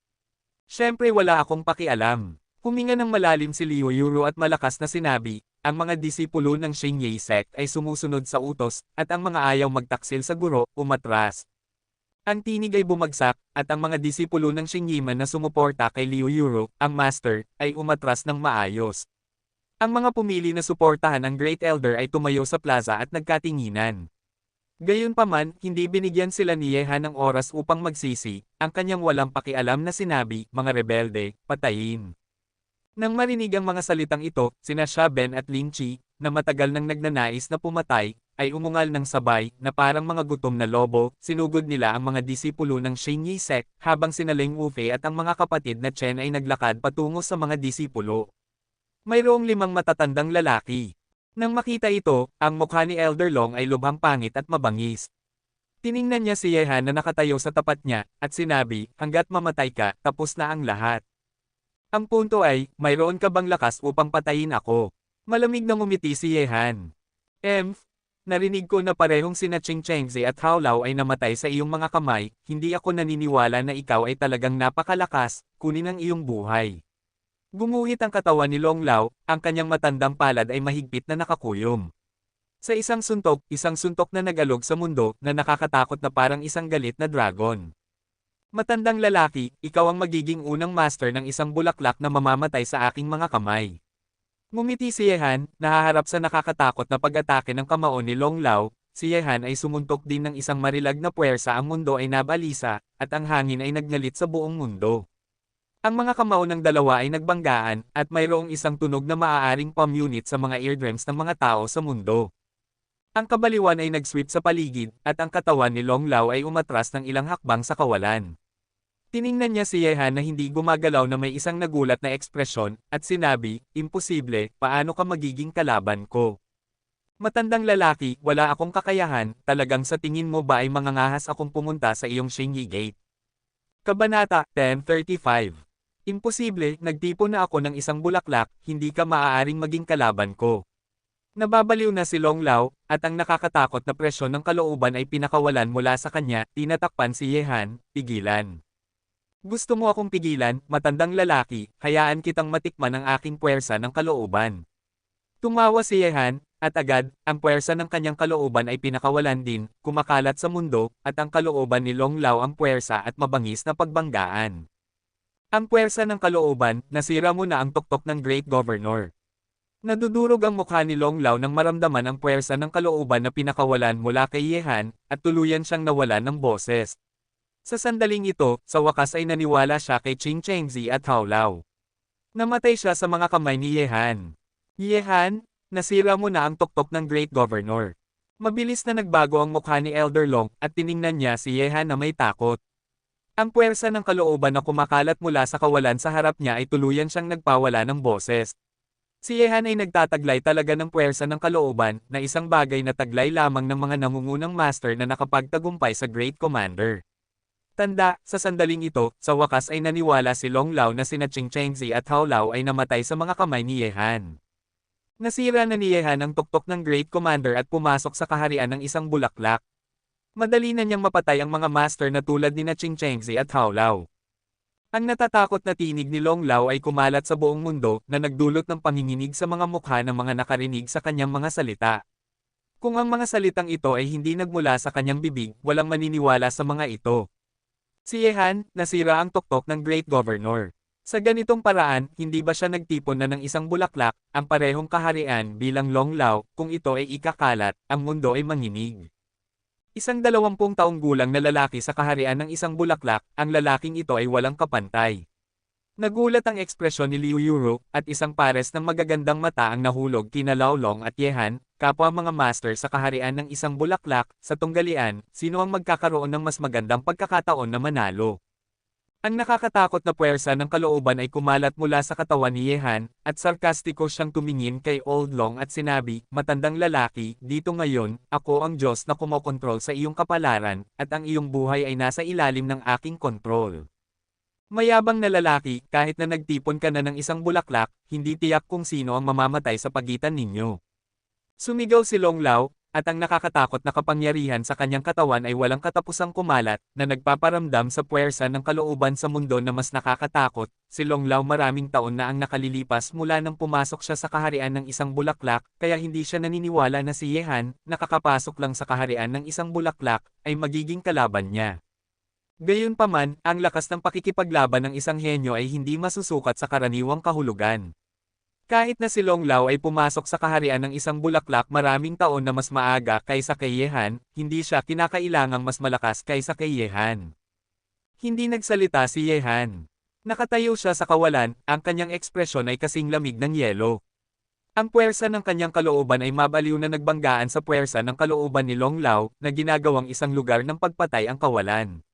Siyempre wala akong pakialam. Huminga ng malalim si Liu Yuro at malakas na sinabi, ang mga disipulo ng Xingyi sect ay sumusunod sa utos, at ang mga ayaw magtaksil sa guro, umatras. Ang tinig ay bumagsak, at ang mga disipulo ng Xingyiman na sumuporta kay Liu Yuro, ang master, ay umatras ng maayos. Ang mga pumili na suportahan ang Great Elder ay tumayo sa plaza at nagkatinginan. Gayunpaman, hindi binigyan sila ni Yehan ng oras upang magsisi, ang kanyang walang pakialam na sinabi, mga rebelde, patayin. Nang marinig ang mga salitang ito, sina Xia Ben at Lin Chi, na matagal nang nagnanais na pumatay, ay umungal ng sabay, na parang mga gutom na lobo, sinugod nila ang mga disipulo ng Xingyi sect, habang sina Leng Wufei at ang mga kapatid na Chen ay naglakad patungo sa mga disipulo. Mayroong 5 matatandang lalaki. Nang makita ito, ang mukha ni Elder Long ay lubhang pangit at mabangis. Tiningnan niya si Yehan na nakatayo sa tapat niya, at sinabi, hanggat mamatay ka, tapos na ang lahat. Ang punto ay, mayroon ka bang lakas upang patayin ako? Malamig na ngumiti si Yehan. Narinig ko na parehong sina Ching Chengzi at Hao Lao ay namatay sa iyong mga kamay, hindi ako naniniwala na ikaw ay talagang napakalakas, kunin ang iyong buhay. Gumuhit ang katawan ni Long Lao, ang kanyang matandang palad ay mahigpit na nakakuyom. Sa isang suntok na nagalog sa mundo, na nakakatakot na parang isang galit na dragon. Matandang lalaki, ikaw ang magiging unang master ng isang bulaklak na mamamatay sa aking mga kamay. Ngumiti si Yehan, nahaharap sa nakakatakot na pag-atake ng kamao ni Long Lao, si Yehan ay sumuntok din ng isang marilag na puwersa, ang mundo ay nabalisa, at ang hangin ay nagnalit sa buong mundo. Ang mga kamao ng dalawa ay nagbanggaan, at mayroong isang tunog na maaaring pamunit sa mga eardrums ng mga tao sa mundo. Ang kabaliwan ay nag-sweep sa paligid, at ang katawan ni Long Lao ay umatras ng ilang hakbang sa kawalan. Tiningnan niya si Yehan na hindi gumagalaw na may isang nagulat na ekspresyon, at sinabi, imposible, paano ka magiging kalaban ko? Matandang lalaki, wala akong kakayahan, talagang sa tingin mo ba ay mangangahas akong pumunta sa iyong Xingyi Gate? Kabanata 10:35. Imposible, nagtipon na ako ng isang bulaklak, hindi ka maaaring maging kalaban ko. Nababaliw na si Long Lao, at ang nakakatakot na presyon ng kalooban ay pinakawalan mula sa kanya, tinatakpan si Yehan, pigilan. Gusto mo akong pigilan, matandang lalaki, hayaan kitang matikman ang aking puwersa ng kalooban. Tumawa si Yehan, At agad, ang puwersa ng kanyang kalooban ay pinakawalan din, kumakalat sa mundo, at ang kalooban ni Long Lao ang puwersa at mabangis na pagbanggaan. Ang puwersa ng kalooban, nasira mo na ang tuktok ng Great Governor. Nadudurog ang mukha ni Long Lao nang maramdaman ang puwersa ng kalooban na pinakawalan mula kay Yehan, at tuluyan siyang nawalan ng boses. Sa sandaling ito, sa wakas ay naniwala siya kay Qing Chengzi at Hao Lao. Namatay siya sa mga kamay ni Yehan. Yehan, nasira mo na ang tuktok ng Great Governor. Mabilis na nagbago ang mukha ni Elder Long at tiningnan niya si Yehan na may takot. Ang puwersa ng kalooban na kumakalat mula sa kawalan sa harap niya ay tuluyan siyang nagpawala ng boses. Si Yehan ay nagtataglay talaga ng puwersa ng kalooban, na isang bagay na taglay lamang ng mga nangungunang master na nakapagtagumpay sa Great Commander. Tanda, sa sandaling ito, sa wakas ay naniwala si Long Lao na sina Qing Chengzi at Hao Lao ay namatay sa mga kamay ni Yehan. Nasira na ni Yehan ang tuktok ng Great Commander at pumasok sa kaharian ng isang bulaklak. Madali na niyang mapatay ang mga master na tulad ni Qing Chengzi at Hao Lao. Ang natatakot na tinig ni Long Lao ay kumalat sa buong mundo na nagdulot ng panginginig sa mga mukha ng mga nakarinig sa kanyang mga salita. Kung ang mga salitang ito ay hindi nagmula sa kanyang bibig, walang maniniwala sa mga ito. Si Yehan, nasira ang tuktok ng Great Governor. Sa ganitong paraan, hindi ba siya nagtipon na ng isang bulaklak, ang parehong kaharian bilang Long Lao, kung ito ay ikakalat, ang mundo ay manginig. Isang 20 taong gulang na lalaki sa kaharian ng isang bulaklak, ang lalaking ito ay walang kapantay. Nagulat ang ekspresyon ni Liu Yuro, at isang pares ng magagandang mata ang nahulog kina Lao Long at Yehan, kapwa mga master sa kaharian ng isang bulaklak. Sa tunggalian, sino ang magkakaroon ng mas magandang pagkakataon na manalo? Ang nakakatakot na puwersa ng kalooban ay kumalat mula sa katawan ni Yehan, at sarkastiko siyang tumingin kay Old Long at sinabi, "Matandang lalaki, dito ngayon, ako ang Diyos na kumokontrol sa iyong kapalaran, at ang iyong buhay ay nasa ilalim ng aking kontrol." Mayabang na lalaki, kahit na nagtipon ka na ng isang bulaklak, hindi tiyak kung sino ang mamamatay sa pagitan ninyo. Sumigaw si Long Lao, at ang nakakatakot na kapangyarihan sa kanyang katawan ay walang katapusang kumalat, na nagpaparamdam sa puwersa ng kalooban sa mundo na mas nakakatakot. Si Long Lao maraming taon na ang nakalilipas mula nang pumasok siya sa kaharian ng isang bulaklak, kaya hindi siya naniniwala na si Yehan, nakakapasok lang sa kaharian ng isang bulaklak, ay magiging kalaban niya. Gayunpaman, ang lakas ng pakikipaglaban ng isang henyo ay hindi masusukat sa karaniwang kahulugan. Kahit na si Long Lao ay pumasok sa kaharian ng isang bulaklak maraming taon na mas maaga kaysa kay Yehan, hindi siya kinakailangang mas malakas kaysa kay Yehan. Hindi nagsalita si Yehan. Nakatayo siya sa kawalan, ang kanyang ekspresyon ay kasing lamig ng yelo. Ang puwersa ng kanyang kalooban ay mabaliw na nagbanggaan sa puwersa ng kalooban ni Long Lao, na ginagawang isang lugar ng pagpatay ang kawalan.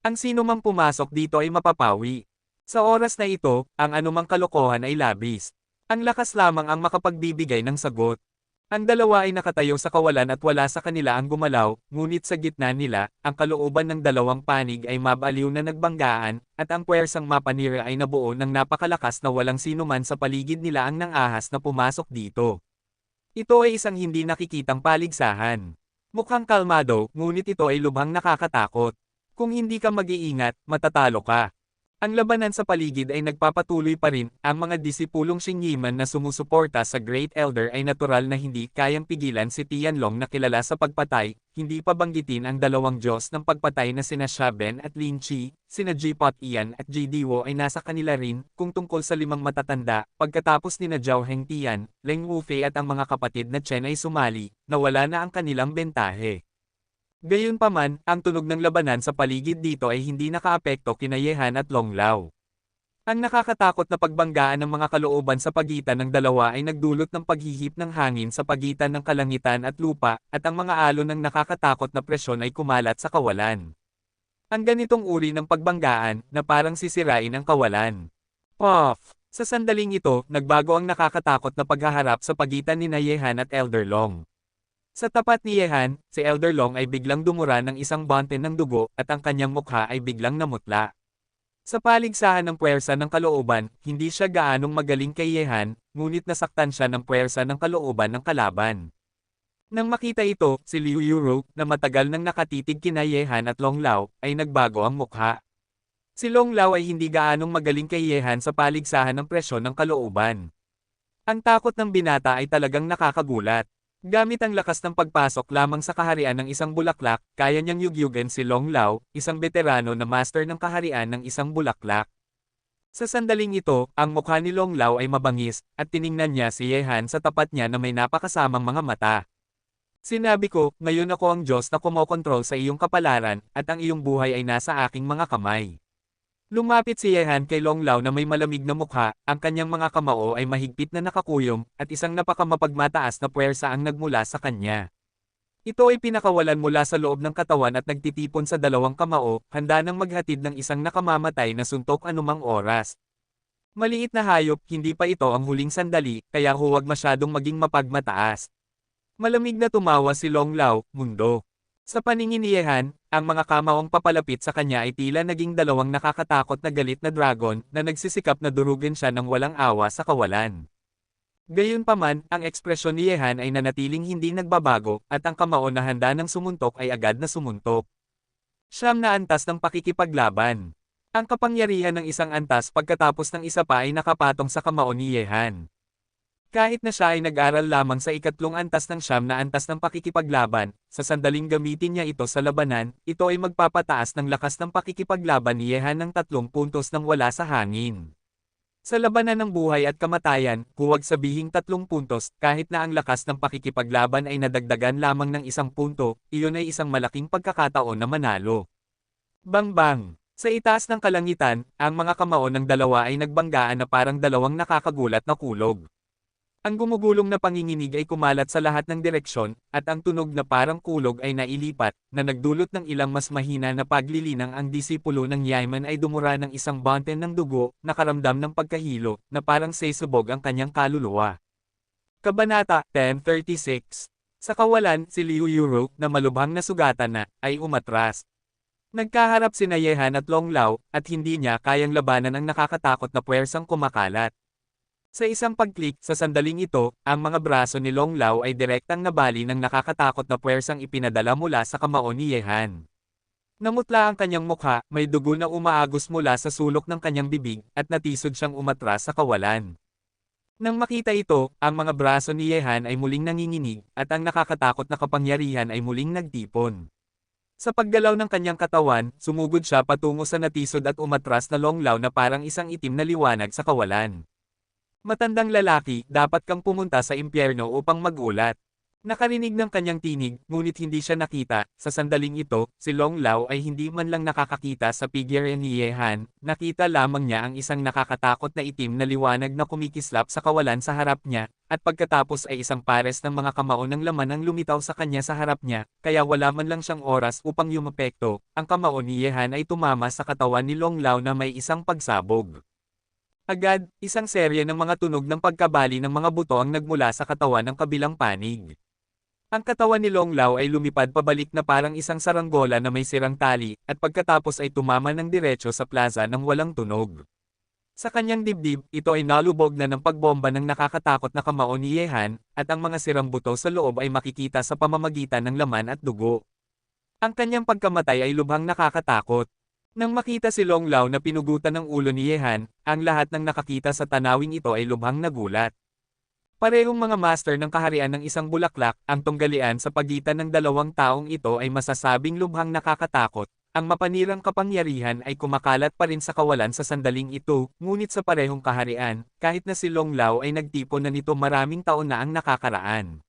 Ang sino mang pumasok dito ay mapapawi. Sa oras na ito, ang anumang kalokohan ay labis. Ang lakas lamang ang makapagbibigay ng sagot. Ang dalawa ay nakatayo sa kawalan at wala sa kanila ang gumalaw, ngunit sa gitna nila, ang kalooban ng dalawang panig ay mabaliw na nagbanggaan, at ang puwersang mapanira ay nabuo ng napakalakas na walang sinuman sa paligid nila ang nangahas na pumasok dito. Ito ay isang hindi nakikitang paligsahan. Mukhang kalmado, ngunit ito ay lubhang nakakatakot. Kung hindi ka mag-iingat, matatalo ka. Ang labanan sa paligid ay nagpapatuloy pa rin, ang mga disipulong Xingyiman na sumusuporta sa Great Elder ay natural na hindi kayang pigilan si Tianlong na kilala sa pagpatay, hindi pa banggitin ang dalawang Diyos ng pagpatay na sina Shaben at Lin Chi, sina Jipot Ian at Jidiwo ay nasa kanila rin, kung tungkol sa 5 matatanda, pagkatapos nina Zhao Hengtian, Leng Wufei at ang mga kapatid na Chen ay sumali, nawala na ang kanilang bentahe. Gayunpaman, ang tunog ng labanan sa paligid dito ay hindi nakaapekto kina Yehan at Long Lao. Ang nakakatakot na pagbanggaan ng mga kalooban sa pagitan ng dalawa ay nagdulot ng paghihip ng hangin sa pagitan ng kalangitan at lupa, at ang mga alon ng nakakatakot na presyon ay kumalat sa kawalan. Ang ganitong uri ng pagbanggaan, na parang sisirain ang kawalan. Puff! Sa sandaling ito, nagbago ang nakakatakot na paghaharap sa pagitan ni Yehan at Elder Long. Sa tapat ni Yehan, si Elder Long ay biglang dumura ng isang bunten ng dugo, at ang kanyang mukha ay biglang namutla. Sa paligsahan ng puwersa ng kalooban, hindi siya gaanong magaling kay Yehan, ngunit nasaktan siya ng puwersa ng kalooban ng kalaban. Nang makita ito, si Liu Yuro, na matagal nang nakatitig kina Yehan at Long Lao, ay nagbago ang mukha. Si Long Lao ay hindi gaanong magaling kay Yehan sa paligsahan ng presyon ng kalooban. Ang takot ng binata ay talagang nakakagulat. Gamit ang lakas ng pagpasok lamang sa kaharian ng isang bulaklak, kaya niyang yugyugin si Long Lao, isang veterano na master ng kaharian ng isang bulaklak. Sa sandaling ito, ang mukha ni Long Lao ay mabangis, at tiningnan niya si Ye Han sa tapat niya na may napakasamang mga mata. Sinabi ko, ngayon ako ang Diyos na kumokontrol sa iyong kapalaran, at ang iyong buhay ay nasa aking mga kamay. Lumapit si Ye Han kay Long Lao na may malamig na mukha, ang kanyang mga kamao ay mahigpit na nakakuyom, at isang napakamapagmataas na puwersa ang nagmula sa kanya. Ito ay pinakawalan mula sa loob ng katawan at nagtitipon sa dalawang kamao, handa nang maghatid ng isang nakamamatay na suntok anumang oras. Maliit na hayop, hindi pa ito ang huling sandali, kaya huwag masyadong maging mapagmataas. Malamig na tumawa si Long Lao, mundo. Sa paningin ni Ye Han, ang mga kamaong papalapit sa kanya ay tila naging dalawang nakakatakot na galit na dragon na nagsisikap na durugin siya ng walang awa sa kawalan. Gayunpaman, ang ekspresyon ni Ye Han ay nanatiling hindi nagbabago, at ang kamao na handa ng sumuntok ay agad na sumuntok. Siyam na antas ng pakikipaglaban. Ang kapangyarihan ng isang antas pagkatapos ng isa pa ay nakapatong sa kamao ni Ye Han. Kahit na siya ay nag-aral lamang sa ikatlong antas ng siyam na antas ng pakikipaglaban, sa sandaling gamitin niya ito sa labanan, ito ay magpapataas ng lakas ng pakikipaglaban ni Ye Han ng 3 puntos nang wala sa hangin. Sa labanan ng buhay at kamatayan, huwag sabihing 3 puntos, kahit na ang lakas ng pakikipaglaban ay nadagdagan lamang ng 1 punto, iyon ay isang malaking pagkakataon na manalo. Bang-bang! Sa itaas ng kalangitan, ang mga kamao ng dalawa ay nagbanggaan na parang dalawang nakakagulat na kulog. Ang gumugulong na panginginig ay kumalat sa lahat ng direksyon, at ang tunog na parang kulog ay nailipat, na nagdulot ng ilang mas mahina na paglilinang ang disipulo ng Yaiman ay dumura ng isang bunten ng dugo, nakaramdam ng pagkahilo, na parang sesubog ang kanyang kaluluwa. Kabanata 10:36. Sa kawalan, si Liu Yuro, na malubhang na sugatan na, ay umatras. Nagkaharap sina Ye Han at Long Lao, at hindi niya kayang labanan ang nakakatakot na puwersang kumakalat. Sa isang pagklik, sa sandaling ito, ang mga braso ni Long Lao ay direktang nabali ng nakakatakot na puwersang ipinadala mula sa kamao ni Ye Han. Namutla ang kanyang mukha, may dugo na umaagos mula sa sulok ng kanyang bibig, at natisod siyang umatras sa kawalan. Nang makita ito, ang mga braso ni Ye Han ay muling nanginginig, at ang nakakatakot na kapangyarihan ay muling nagtipon. Sa paggalaw ng kanyang katawan, sumugod siya patungo sa natisod at umatras na Long Lao na parang isang itim na liwanag sa kawalan. Matandang lalaki, dapat kang pumunta sa impyerno upang magulat. Nakarinig ng kanyang tinig, ngunit hindi siya nakita. Sa sandaling ito, si Long Lao ay hindi man lang nakakakita sa figure ni Ye Han, nakita lamang niya ang isang nakakatakot na itim na liwanag na kumikislap sa kawalan sa harap niya, at pagkatapos ay isang pares ng mga kamao ng laman ang lumitaw sa kanya sa harap niya, kaya wala man lang siyang oras upang yumapekto. Ang kamao ni Ye Han ay tumama sa katawan ni Long Lao na may isang pagsabog. Agad, isang serye ng mga tunog ng pagkabali ng mga buto ang nagmula sa katawan ng kabilang panig. Ang katawan ni Long Lao ay lumipad pabalik na parang isang saranggola na may sirang tali, at pagkatapos ay tumama ng diretso sa plaza ng walang tunog. Sa kanyang dibdib, ito ay nalubog na ng pagbomba ng nakakatakot na kamao ni Ye Han, at ang mga sirang buto sa loob ay makikita sa pamamagitan ng laman at dugo. Ang kanyang pagkamatay ay lubhang nakakatakot. Nang makita si Long Lao na pinugutan ng ulo ni Ye Han, ang lahat ng nakakita sa tanawing ito ay lubhang nagulat. Parehong mga master ng kaharian ng isang bulaklak, ang tunggalian sa pagitan ng dalawang taong ito ay masasabing lubhang nakakatakot. Ang mapanirang kapangyarihan ay kumakalat pa rin sa kawalan sa sandaling ito, ngunit sa parehong kaharian, kahit na si Long Lao ay nagtipon na nito maraming taon na ang nakakaraan.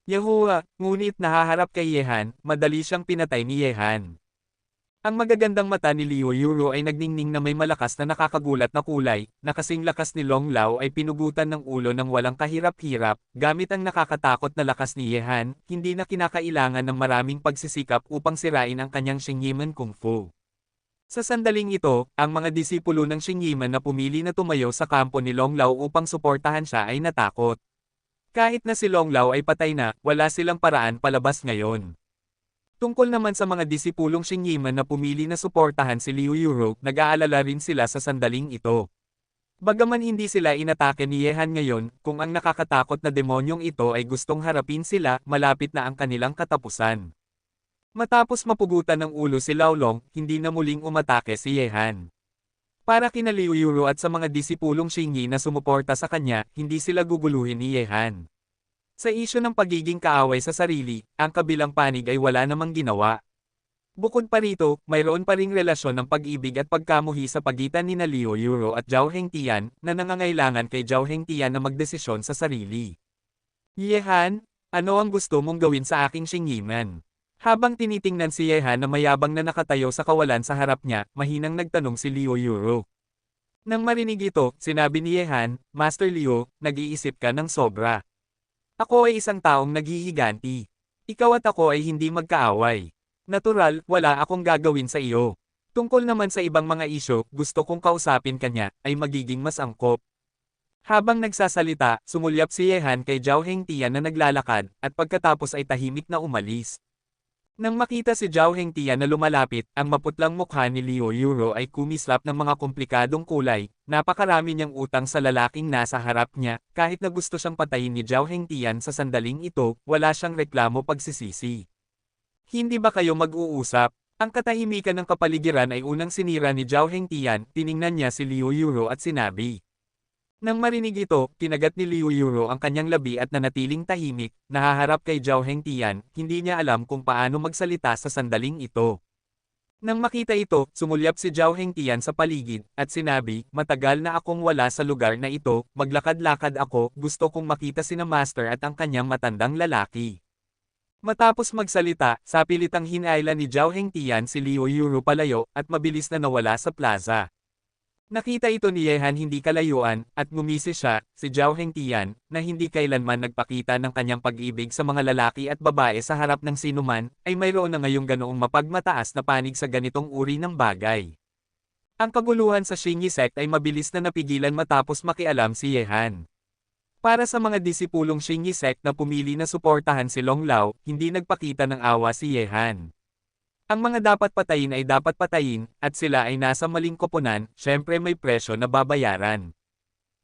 Yahuwa, ngunit nahaharap kay Ye Han, madali siyang pinatay ni Ye Han. Ang magagandang mata ni Liu Yuro ay nagningning na may malakas na nakakagulat na kulay, na kasing lakas ni Long Lao ay pinugutan ng ulo ng walang kahirap-hirap, gamit ang nakakatakot na lakas ni Ye Han, hindi na kinakailangan ng maraming pagsisikap upang sirain ang kanyang Xingyiman Kung Fu. Sa sandaling ito, ang mga disipulo ng Xingyiman na pumili na tumayo sa kampo ni Long Lao upang suportahan siya ay natakot. Kahit na si Long Lao ay patay na, wala silang paraan palabas ngayon. Tungkol naman sa mga disipulong Xingyiman na pumili na suportahan si Liu Yuro, nag-aalala rin sila sa sandaling ito. Bagaman hindi sila inatake ni Ye Han ngayon, kung ang nakakatakot na demonyong ito ay gustong harapin sila, malapit na ang kanilang katapusan. Matapos mapugutan ng ulo si Lao Long, hindi na muling umatake si Ye Han. Para kina Liu Yuro at sa mga disipulong Xingyi na sumuporta sa kanya, hindi sila guguluhin ni Ye Han. Sa isyu ng pagiging kaaway sa sarili, ang kabilang panig ay wala namang ginawa. Bukod pa rito, mayroon pa ring relasyon ng pag-ibig at pagkamuhi sa pagitan ni Liu Yuro at Zhao Hengtian na nangangailangan kay Zhao Hengtian na magdesisyon sa sarili. Yehan, ano ang gusto mong gawin sa aking Xingyiman? Habang tinitingnan si Yehan na mayabang na nakatayo sa kawalan sa harap niya, mahinang nagtanong si Liu Yuro. Nang marinig ito, sinabi ni Yehan, Master Liu, nag-iisip ka ng sobra. Ako ay isang taong naghihiganti. Ikaw at ako ay hindi magkaaway. Natural, wala akong gagawin sa iyo. Tungkol naman sa ibang mga isyo, gusto kong kausapin kanya, ay magiging mas angkop. Habang nagsasalita, sumulyap si Yehan kay Zhao Hengtian na naglalakad, at pagkatapos ay tahimik na umalis. Nang makita si Zhao Hengtian na lumalapit, ang maputlang mukha ni Liu Yuro ay kumislap ng mga komplikadong kulay, napakarami niyang utang sa lalaking nasa harap niya, kahit na gusto siyang patayin ni Zhao Hengtian sa sandaling ito, wala siyang reklamo pagsisisi. Hindi ba kayo mag-uusap? Ang katahimikan ng kapaligiran ay unang sinira ni Zhao Hengtian, tiningnan niya si Liu Yuro at sinabi. Nang marinig ito, kinagat ni Liu Yuro ang kanyang labi at nanatiling tahimik, nahaharap kay Zhao Hengtian, hindi niya alam kung paano magsalita sa sandaling ito. Nang makita ito, sumulyap si Zhao Hengtian sa paligid, at sinabi, matagal na akong wala sa lugar na ito, maglakad-lakad ako, gusto kong makita sina Master at ang kanyang matandang lalaki. Matapos magsalita, sapilitang hinailan ni Zhao Hengtian si Liu Yuro palayo, at mabilis na nawala sa plaza. Nakita ito ni Yehan hindi kalayuan, at ngumisi siya, si Zhao Hengtian, na hindi kailanman nagpakita ng kanyang pag-ibig sa mga lalaki at babae sa harap ng sinuman, ay mayroon na ngayong ganoong mapagmataas na panig sa ganitong uri ng bagay. Ang kaguluhan sa Xingyi sect ay mabilis na napigilan matapos makialam si Yehan. Para sa mga disipulong Xingyi sect na pumili na suportahan si Long Lao, hindi nagpakita ng awa si Yehan. Ang mga dapat patayin ay dapat patayin, at sila ay nasa maling koponan, syempre may presyo na babayaran.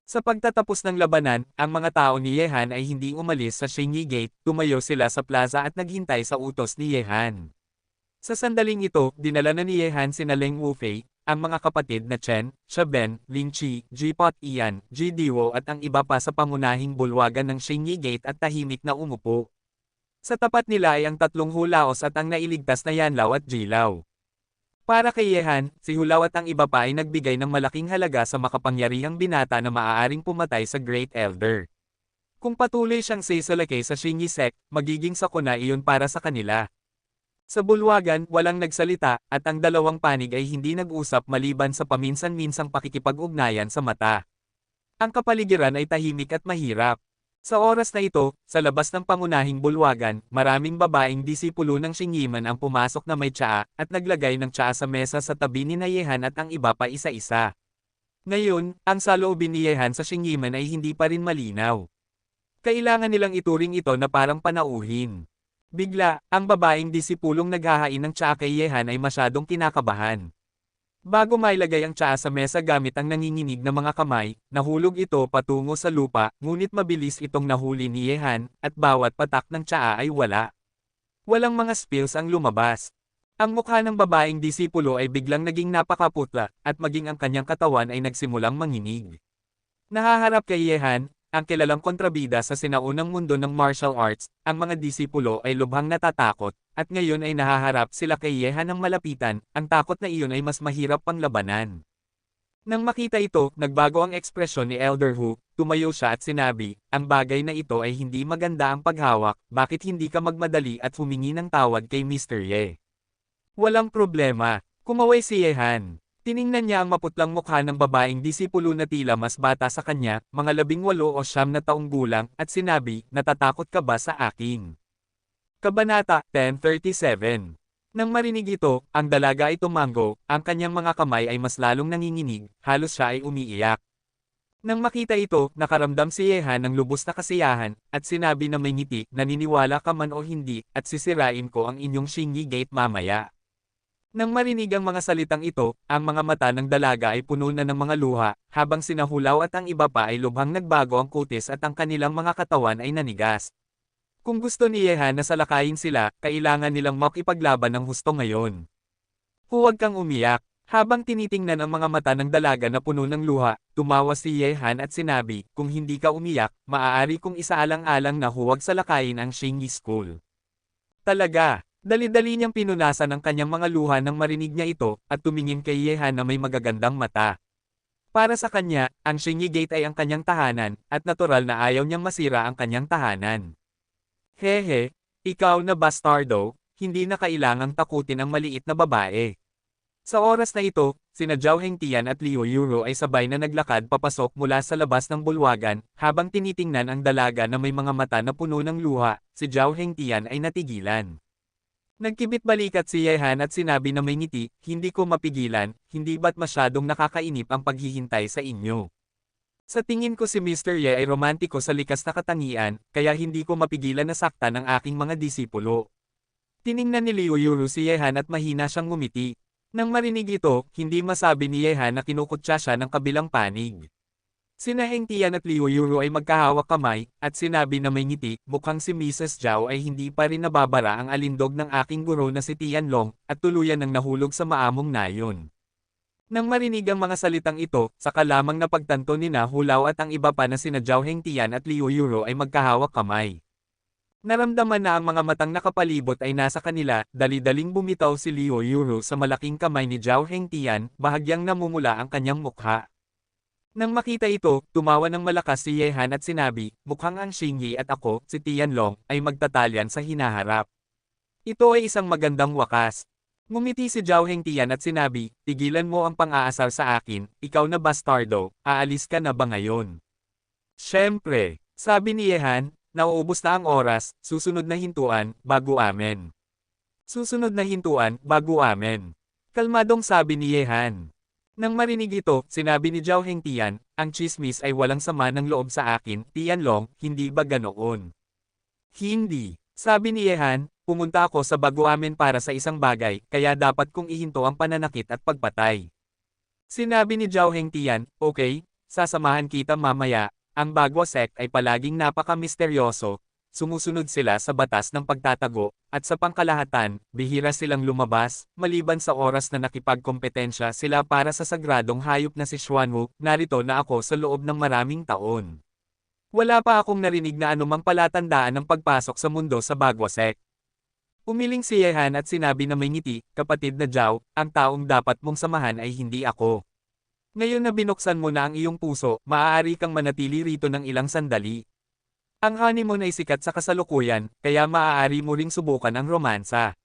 Sa pagtatapos ng labanan, ang mga tao ni Yehan ay hindi umalis sa Xingyi Gate, tumayo sila sa plaza at naghintay sa utos ni Yehan. Sa sandaling ito, dinala na ni Yehan sina Leng Wufei, ang mga kapatid na Chen, Shaben, Lin Chi, Jipot Ian, Ji Diwo at ang iba pa sa pangunahing bulwagan ng Xingyi Gate at tahimik na umupo. Sa tapat nila ay ang tatlong hulaos at ang nailigtas na Yanlao at Jilao. Para kay Yehan, si Hulao at ang iba pa ay nagbigay ng malaking halaga sa makapangyarihang binata na maaaring pumatay sa Great Elder. Kung patuloy siyang sisalakay sa Xingyi sect, magiging sakuna iyon para sa kanila. Sa bulwagan, walang nagsalita, at ang dalawang panig ay hindi nag-usap maliban sa paminsan-minsang pakikipag-ugnayan sa mata. Ang kapaligiran ay tahimik at mahirap. Sa oras na ito, sa labas ng pangunahing bulwagan, maraming babaeng disipulo ng Xingyiman ang pumasok na may tsaa, at naglagay ng tsaa sa mesa sa tabi ni Yehan at ang iba pa isa-isa. Ngayon, ang saloobin ni Yehan sa Xingyiman ay hindi pa rin malinaw. Kailangan nilang ituring ito na parang panauhin. Bigla, ang babaeng disipulong naghahain ng tsaa kay Yehan ay masyadong kinakabahan. Bago mailagay ang tsaa sa mesa gamit ang nanginginig na mga kamay, nahulog ito patungo sa lupa, ngunit mabilis itong nahuli ni Yehan, at bawat patak ng tsaa ay wala. Walang mga spills ang lumabas. Ang mukha ng babaeng disipulo ay biglang naging napakaputla, at maging ang kanyang katawan ay nagsimulang manginig. Nahaharap kay Yehan, ang kilalang kontrabida sa sinaunang mundo ng martial arts, ang mga disipulo ay lubhang natatakot, at ngayon ay nahaharap sila kay Yehan ng malapitan, ang takot na iyon ay mas mahirap pang labanan. Nang makita ito, nagbago ang ekspresyon ni Elder Hu, tumayo siya at sinabi, ang bagay na ito ay hindi maganda ang paghawak, bakit hindi ka magmadali at humingi ng tawad kay Mr. Ye? Walang problema, kumaway si Yehan. Tiningnan niya ang maputlang mukha ng babaeng disipulo na tila mas bata sa kanya, mga 18 o 9 na taong gulang, at sinabi, natatakot ka ba sa akin? Kabanata 10:37. Nang marinig ito, ang dalaga ay tumango, ang kanyang mga kamay ay mas lalong nanginginig, halos siya ay umiiyak. Nang makita ito, nakaramdam si Yehan ng lubos na kasiyahan, at sinabi na may ngiti, naniniwala ka man o hindi, at sisirain ko ang inyong Xingyi Gate mamaya. Nang marinig ang mga salitang ito, ang mga mata ng dalaga ay puno na ng mga luha, habang sina Hulao at ang iba pa ay lubhang nagbago ang kutis at ang kanilang mga katawan ay nanigas. Kung gusto ni Yehan na salakayin sila, kailangan nilang makipaglaban ng husto ngayon. Huwag kang umiyak. Habang tinitingnan ang mga mata ng dalaga na puno ng luha, tumawa si Yehan at sinabi, kung hindi ka umiyak, maaari kong isaalang-alang na huwag salakayin ang Shingi School. Talaga, dali-dali niyang pinunasan ang kanyang mga luha nang marinig niya ito, at tumingin kay Yehan na may magagandang mata. Para sa kanya, ang Shingi Gate ay ang kanyang tahanan, at natural na ayaw niyang masira ang kanyang tahanan. Hehe, ikaw na bastardo, hindi na kailangang takutin ang maliit na babae. Sa oras na ito, sina Zhao Hengtian at Liu Yuro ay sabay na naglakad papasok mula sa labas ng bulwagan, habang tinitingnan ang dalaga na may mga mata na puno ng luha, si Zhao Hengtian ay natigilan. Nagkibit balikat si Yehan at sinabi na may ngiti, hindi ko mapigilan, hindi ba't masyadong nakakainip ang paghihintay sa inyo? Sa tingin ko si Mr. Ye ay romantiko sa likas na katangian, kaya hindi ko mapigilan na saktan ang aking mga disipulo. Tiningnan ni Liu Yuro si Yehan at mahina siyang ngumiti. Nang marinig ito, hindi masabi ni Yehan na kinukutya siya ng kabilang panig. Sina Hengtian at Liu Yuro ay magkahawak kamay, at sinabi na may ngiti, mukhang si Mrs. Zhao ay hindi pa rin nababara ang alindog ng aking guro na si Tianlong, at tuluyan ng nahulog sa maamong nayon. Nang marinig ang mga salitang ito, saka lamang napagtanto ni na Hulaw at ang iba pa na sina Zhao Hengtian at Liu Yuro ay magkahawak kamay. Naramdaman na ang mga matang nakapalibot ay nasa kanila, dali-daling bumitaw si Liu Yuro sa malaking kamay ni Zhao Hengtian, bahagyang namumula ang kanyang mukha. Nang makita ito, tumawa ng malakas si Yehan at sinabi, mukhang ang Xingyi at ako, si Tianlong, ay magtatalyan sa hinaharap. Ito ay isang magandang wakas. Ngumiti si Zhao Hengtian at sinabi, tigilan mo ang pang-aasar sa akin, ikaw na bastardo, aalis ka na ba ngayon? Siyempre, sabi ni Yehan, nauubos na ang oras, susunod na hintuan, bago amen. Susunod na hintuan, bago amen. Kalmadong sabi ni Yehan. Nang marinig ito, sinabi ni Zhao Hengtian, ang chismis ay walang sama ng loob sa akin, Tianlong, hindi ba ganoon? Hindi. Sabi ni Yehan, pumunta ako sa bago amen para sa isang bagay, kaya dapat kong ihinto ang pananakit at pagpatay. Sinabi ni Zhao Hengtian, okay, sasamahan kita mamaya. Ang Bagwa Sect ay palaging napaka-misteryoso, sumusunod sila sa batas ng pagtatago, at sa pangkalahatan, bihira silang lumabas, maliban sa oras na nakipagkompetensya sila para sa sagradong hayop na si Xuanwu, narito na ako sa loob ng maraming taon. Wala pa akong narinig na anumang palatandaan ng pagpasok sa mundo sa Bagwa Sect. Umiling si Yehan at sinabi na may ngiti, kapatid na Zhao, ang taong dapat mong samahan ay hindi ako. Ngayon na binuksan mo na ang iyong puso, maaari kang manatili rito ng ilang sandali. Ang honeymoon ay sikat sa kasalukuyan, kaya maaari mo ring subukan ang romansa.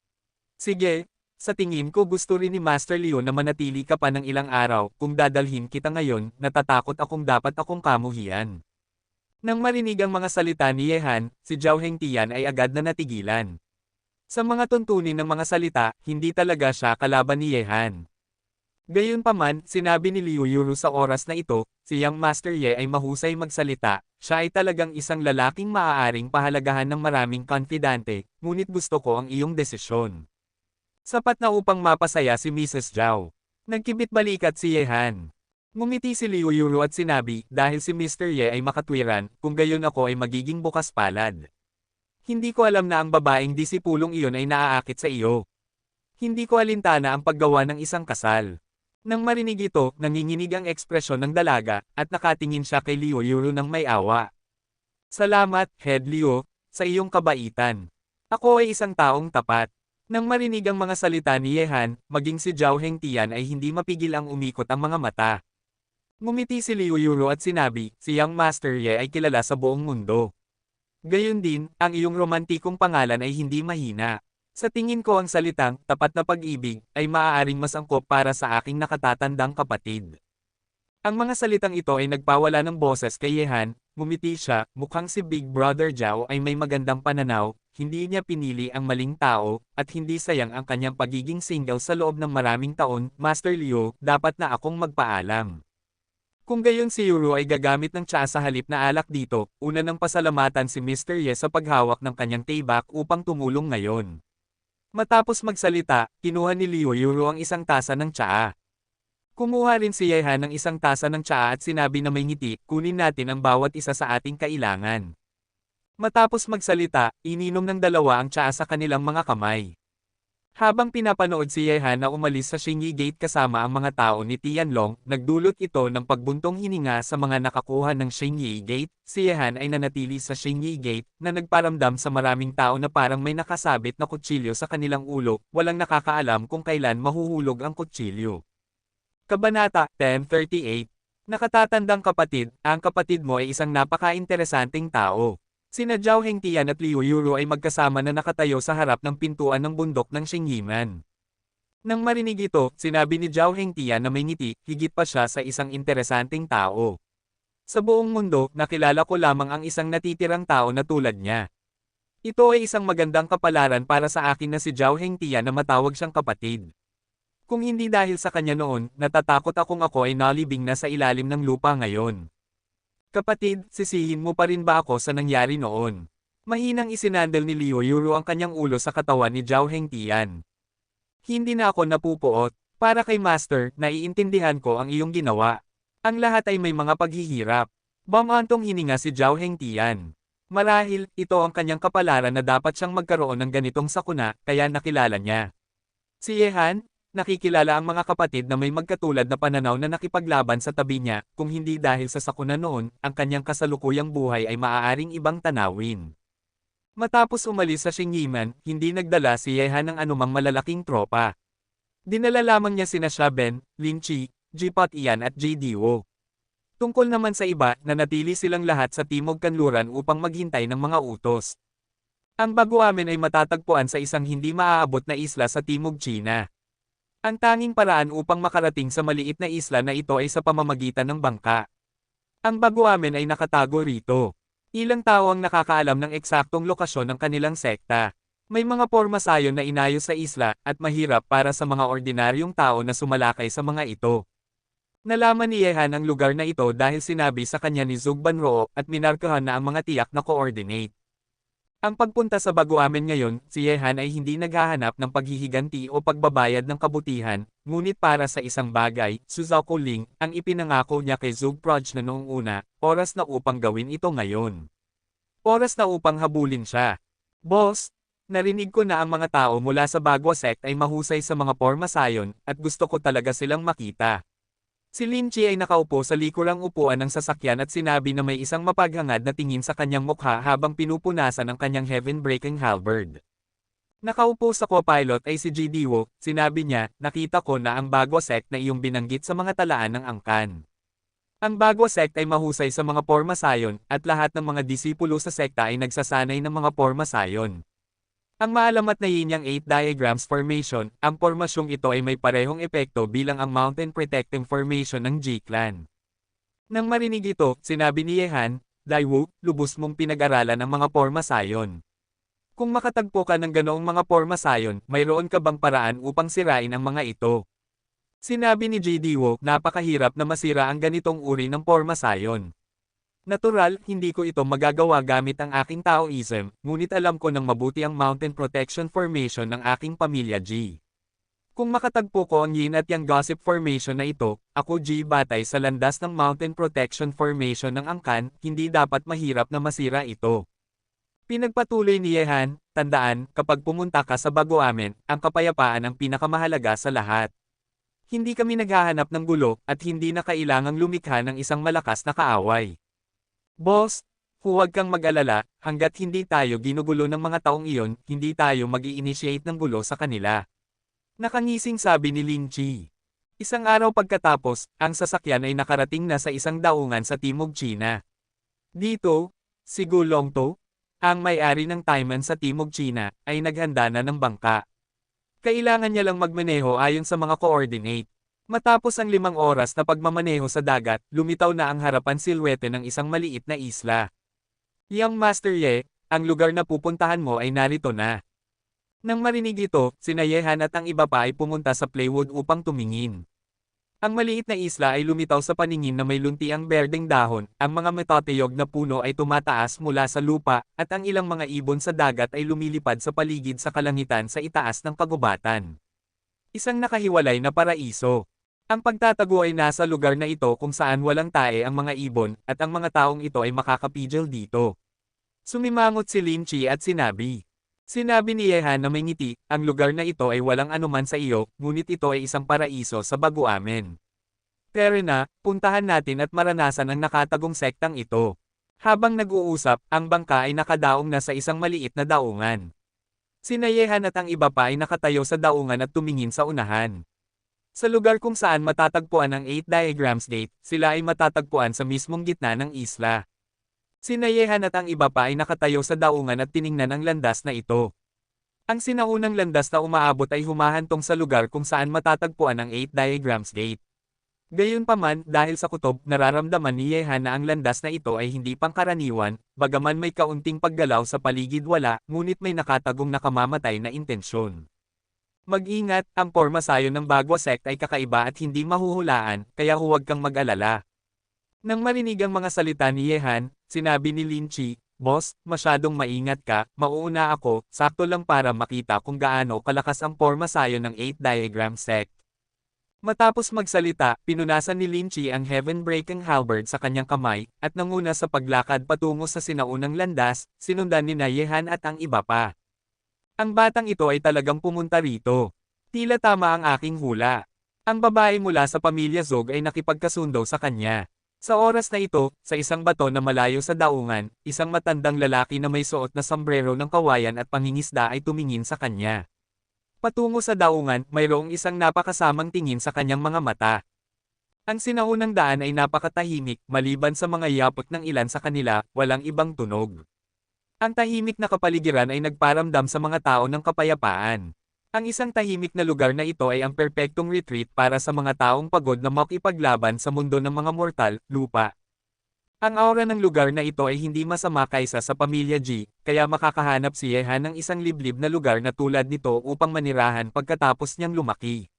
Sige, sa tingin ko gusto rin ni Master Leo na manatili ka pa ng ilang araw, kung dadalhin kita ngayon, natatakot akong dapat akong kamuhian. Nang marinig ang mga salita ni Yehan, si Zhao Hengtian ay agad na natigilan. Sa mga tuntunin ng mga salita, hindi talaga siya kalaban ni Yehan. Gayunpaman, sinabi ni Liu Yuro sa oras na ito, si Yang Master Ye ay mahusay magsalita, siya ay talagang isang lalaking maaaring pahalagahan ng maraming konfidante, ngunit gusto ko ang iyong desisyon. Sapat na upang mapasaya si Mrs. Zhao. Nagkibit balikat si Yehan. Ngumiti si Liu Yuro at sinabi, dahil si Mr. Ye ay makatwiran, kung gayon ako ay magiging bukas palad. Hindi ko alam na ang babaeng disipulong iyon ay naaakit sa iyo. Hindi ko alintana ang paggawa ng isang kasal. Nang marinig ito, nanginginig ang ekspresyon ng dalaga, at nakatingin siya kay Liu Yuro ng may awa. Salamat, Head Liu, sa iyong kabaitan. Ako ay isang taong tapat. Nang marinig ang mga salita ni Yehan, maging si Zhao Hengtian ay hindi mapigil ang umikot ang mga mata. Ngumiti si Liu Yuro at sinabi, si Yang Master Ye ay kilala sa buong mundo. Gayon din, ang iyong romantikong pangalan ay hindi mahina. Sa tingin ko ang salitang, tapat na pag-ibig, ay maaaring mas angkop para sa aking nakatatandang kapatid. Ang mga salitang ito ay nagpawala ng boses kay Yehan, ngumiti siya, mukhang si Big Brother Zhao ay may magandang pananaw, hindi niya pinili ang maling tao, at hindi sayang ang kanyang pagiging single sa loob ng maraming taon, Master Liu, dapat na akong magpaalam. Kung gayon si Yuro ay gagamit ng tsaa sa halip na alak dito, una ng pasalamatan si Mr. Ye sa paghawak ng kanyang taybak upang tumulong ngayon. Matapos magsalita, kinuha ni Liu Yuro ang isang tasa ng tsaa. Kumuha rin si Yehan ng isang tasa ng tsaa at sinabi na may ngiti, kunin natin ang bawat isa sa ating kailangan. Matapos magsalita, ininom ng dalawa ang tsaa sa kanilang mga kamay. Habang pinapanood si Yehan na umalis sa Xingyi Gate kasama ang mga tao ni Tianlong, nagdulot ito ng pagbuntong hininga sa mga nakakuha ng Xingyi Gate. Si Yehan ay nanatili sa Xingyi Gate, na nagparamdam sa maraming tao na parang may nakasabit na kutsilyo sa kanilang ulo, walang nakakaalam kung kailan mahuhulog ang kutsilyo. Kabanata 10:38. Nakatatandang kapatid, ang kapatid mo ay isang napaka-interesanting tao. Sina Zhao Hengtian at Liu Yuro ay magkasama na nakatayo sa harap ng pintuan ng bundok ng Xingyiman. Nang marinig ito, sinabi ni Zhao Hengtian na may ngiti, higit pa siya sa isang interesanting tao. Sa buong mundo, nakilala ko lamang ang isang natitirang tao na tulad niya. Ito ay isang magandang kapalaran para sa akin na si Zhao Hengtian na matawag siyang kapatid. Kung hindi dahil sa kanya noon, natatakot akong ako ay nalibing na sa ilalim ng lupa ngayon. Kapatid, sisihin mo pa rin ba ako sa nangyari noon? Mahinang isinandal ni Liu Yuro ang kanyang ulo sa katawan ni Zhao Hengtian. Hindi na ako napupuot. Para kay Master, naiintindihan ko ang iyong ginawa. Ang lahat ay may mga paghihirap. Bumantong hininga si Zhao Hengtian. Marahil, ito ang kanyang kapalaran na dapat siyang magkaroon ng ganitong sakuna, kaya nakilala niya. Si Yehan, nakikilala ang mga kapatid na may magkatulad na pananaw na nakipaglaban sa tabi niya, kung hindi dahil sa sakuna noon, ang kanyang kasalukuyang buhay ay maaaring ibang tanawin. Matapos umalis sa Xingyiman, hindi nagdala si Yehan ng anumang malalaking tropa. Dinala lamang niya sina Ben, Lin Chi, Jipot Ian at JDO. Tungkol naman sa iba, nanatili silang lahat sa Timog Kanluran upang maghintay ng mga utos. Ang Baguamen ay matatagpuan sa isang hindi maaabot na isla sa Timog China. Ang tanging paraan upang makarating sa maliit na isla na ito ay sa pamamagitan ng bangka. Ang Baguamen ay nakatago rito. Ilang tao ang nakakaalam ng eksaktong lokasyon ng kanilang sekta. May mga pormasayon na inayos sa isla, at mahirap para sa mga ordinaryong tao na sumalakay sa mga ito. Nalaman ni Yehan ang lugar na ito dahil sinabi sa kanya ni Zhou Banroo at minarkahan na ang mga tiyak na coordinate. Ang pagpunta sa Baguamen ngayon, si Yehan ay hindi naghahanap ng paghihiganti o pagbabayad ng kabutihan, ngunit para sa isang bagay, Suzaku Ling, ang ipinangako niya kay Zhou Proj na noong una, oras na upang gawin ito ngayon. Oras na upang habulin siya. Boss, narinig ko na ang mga tao mula sa Bagua sect ay mahusay sa mga pormasayon, at gusto ko talaga silang makita. Si Lin Chi ay nakaupo sa likurang upuan ng sasakyan at sinabi na may isang mapaghangad na tingin sa kanyang mukha habang pinupunasan ang kanyang heaven-breaking halberd. Nakaupo sa co-pilot ay si JDO, sinabi niya, nakita ko na ang Bagua sect na iyong binanggit sa mga talaan ng angkan. Ang Bagua sect ay mahusay sa mga pormasayon, at lahat ng mga disipulo sa sekta ay nagsasanay ng mga pormasayon. Ang maalamat na Yin-Yang 8 Diagrams Formation, ang pormasyong ito ay may parehong epekto bilang ang Mountain Protecting Formation ng G-Clan. Nang marinig ito, sinabi ni Yehan, Daiwu, lubos mong pinag-aralan ang mga pormasayon. Kung makatagpo ka ng ganoong mga pormasayon, mayroon ka bang paraan upang sirain ang mga ito? Sinabi ni JDO, napakahirap na masira ang ganitong uri ng pormasayon. Natural, hindi ko ito magagawa gamit ang aking Taoism, ngunit alam ko ng mabuti ang Mountain Protection Formation ng aking pamilya G. Kung makatagpo ko ang Yin at Yang Gossip Formation na ito, ako G batay sa landas ng Mountain Protection Formation ng angkan, hindi dapat mahirap na masira ito. Pinagpatuloy ni Yehan, tandaan, kapag pumunta ka sa Baguamen, ang kapayapaan ang pinakamahalaga sa lahat. Hindi kami naghahanap ng gulo, at hindi na kailangang lumikha ng isang malakas na kaaway. Boss, huwag kang mag-alala, hanggat hindi tayo ginugulo ng mga taong iyon, hindi tayo mag-i-initiate ng gulo sa kanila. Nakangising sabi ni Lin Chi. Isang araw pagkatapos, ang sasakyan ay nakarating na sa isang daungan sa Timog China. Dito, si Gu Longtou, ang may-ari ng Taiman sa Timog China, ay naghanda na ng bangka. Kailangan niya lang magmaneho ayon sa mga coordinate. Matapos ang 5 oras na pagmamaneho sa dagat, lumitaw na ang harapan silwete ng isang maliit na isla. Young Master Ye, ang lugar na pupuntahan mo ay narito na. Nang marinig ito, sina Yehan at ang iba pa ay pumunta sa Playwood upang tumingin. Ang maliit na isla ay lumitaw sa paningin na may luntiang berdeng dahon, ang mga metateyog na puno ay tumataas mula sa lupa, at ang ilang mga ibon sa dagat ay lumilipad sa paligid sa kalangitan sa itaas ng kagubatan. Isang nakahiwalay na paraiso. Ang pagtatago ay nasa lugar na ito kung saan walang tae ang mga ibon, at ang mga taong ito ay makakapigil dito. Sumimangot si Lin Chi at sinabi, Sinabi ni Yehan na may ngiti, ang lugar na ito ay walang anuman sa iyo, ngunit ito ay isang paraiso sa baguamen. Tara na, puntahan natin at maranasan ang nakatagong sektang ito. Habang nag-uusap, ang bangka ay nakadaong na sa isang maliit na daungan. Sina Yehan at ang iba pa ay nakatayo sa daungan at tumingin sa unahan. Sa lugar kung saan matatagpuan ang 8 Diagrams Gate, sila ay matatagpuan sa mismong gitna ng isla. Sina Yehan at ang iba pa ay nakatayo sa daungan at tiningnan ang landas na ito. Ang sinaunang landas na umaabot ay humahantong sa lugar kung saan matatagpuan ang 8 Diagrams Gate. Gayunpaman, dahil sa kutob, nararamdaman ni Yehan na ang landas na ito ay hindi pangkaraniwan, bagaman may kaunting paggalaw sa paligid wala, ngunit may nakatagong nakamamatay na intensyon. Mag-ingat, ang porma sayon ng Bagwa Sect ay kakaiba at hindi mahuhulaan, kaya huwag kang mag-alala. Nang marinig ang mga salita ni Yehan, sinabi ni Lin Chi, "Boss, masyadong maingat ka, mauuna ako, sakto lang para makita kung gaano kalakas ang porma sayon ng 8 Diagram Sect." Matapos magsalita, pinunasan ni Lin Chi ang Heaven-breaking halberd sa kanyang kamay, at nanguna sa paglakad patungo sa sinaunang landas, sinundan ni Yehan at ang iba pa. Ang batang ito ay talagang pumunta rito. Tila tama ang aking hula. Ang babae mula sa pamilya Zog ay nakipagkasundo sa kanya. Sa oras na ito, sa isang bato na malayo sa daungan, isang matandang lalaki na may suot na sombrero ng kawayan at pangingisda ay tumingin sa kanya. Patungo sa daungan, mayroong isang napakasamang tingin sa kanyang mga mata. Ang sinaunang daan ay napakatahimik, maliban sa mga yapot ng ilan sa kanila, walang ibang tunog. Ang tahimik na kapaligiran ay nagparamdam sa mga tao ng kapayapaan. Ang isang tahimik na lugar na ito ay ang perpektong retreat para sa mga taong pagod na makipaglaban sa mundo ng mga mortal, lupa. Ang aura ng lugar na ito ay hindi masama kaysa sa pamilya G, kaya makakahanap si Yehan ng isang liblib na lugar na tulad nito upang manirahan pagkatapos niyang lumaki.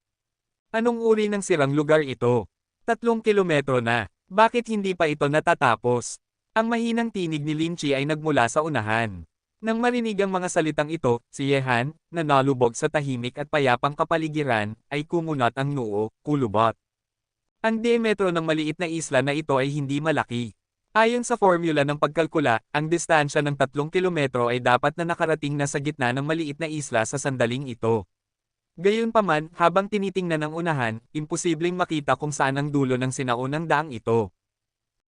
Anong uri ng sirang lugar ito? 3 kilometro na. Bakit hindi pa ito natatapos? Ang mahinang tinig ni Lin Chi ay nagmula sa unahan. Nang marinig ang mga salitang ito, si Yehan, na nalubog sa tahimik at payapang kapaligiran, ay kumunat ang noo, kulubot. Ang diametro ng maliit na isla na ito ay hindi malaki. Ayon sa formula ng pagkalkula, ang distansya ng 3 kilometro ay dapat na nakarating na sa gitna ng maliit na isla sa sandaling ito. Gayunpaman, habang tinitingnan ang unahan, imposibleng makita kung saan ang dulo ng sinaunang daang ito.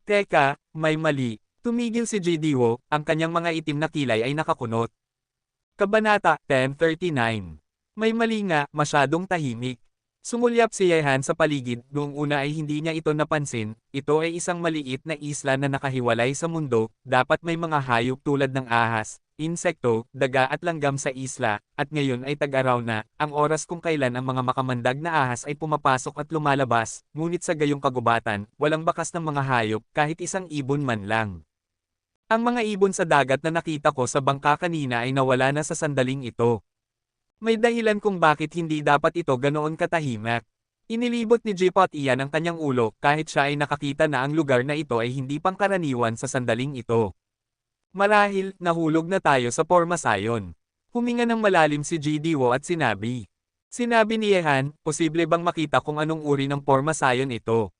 Teka, may mali. Tumigil si JDO, ang kanyang mga itim na kilay ay nakakunot. Kabanata 1039. May mali nga, masyadong tahimik. Sumulyap si Yehan sa paligid, noong una ay hindi niya ito napansin, ito ay isang maliit na isla na nakahiwalay sa mundo, dapat may mga hayop tulad ng ahas, insekto, daga at langgam sa isla, at ngayon ay tag-araw na, ang oras kung kailan ang mga makamandag na ahas ay pumapasok at lumalabas, ngunit sa gayong kagubatan, walang bakas ng mga hayop, kahit isang ibon man lang. Ang mga ibon sa dagat na nakita ko sa bangka kanina ay nawala na sa sandaling ito. May dahilan kung bakit hindi dapat ito ganoon katahimik. Inilibot ni Jipot iyan ang kanyang ulo kahit siya ay nakakita na ang lugar na ito ay hindi pangkaraniwan sa sandaling ito. Marahil, nahulog na tayo sa porma sayon. Huminga ng malalim si JDO at sinabi. Sinabi ni Yehan, posible bang makita kung anong uri ng porma sayon ito?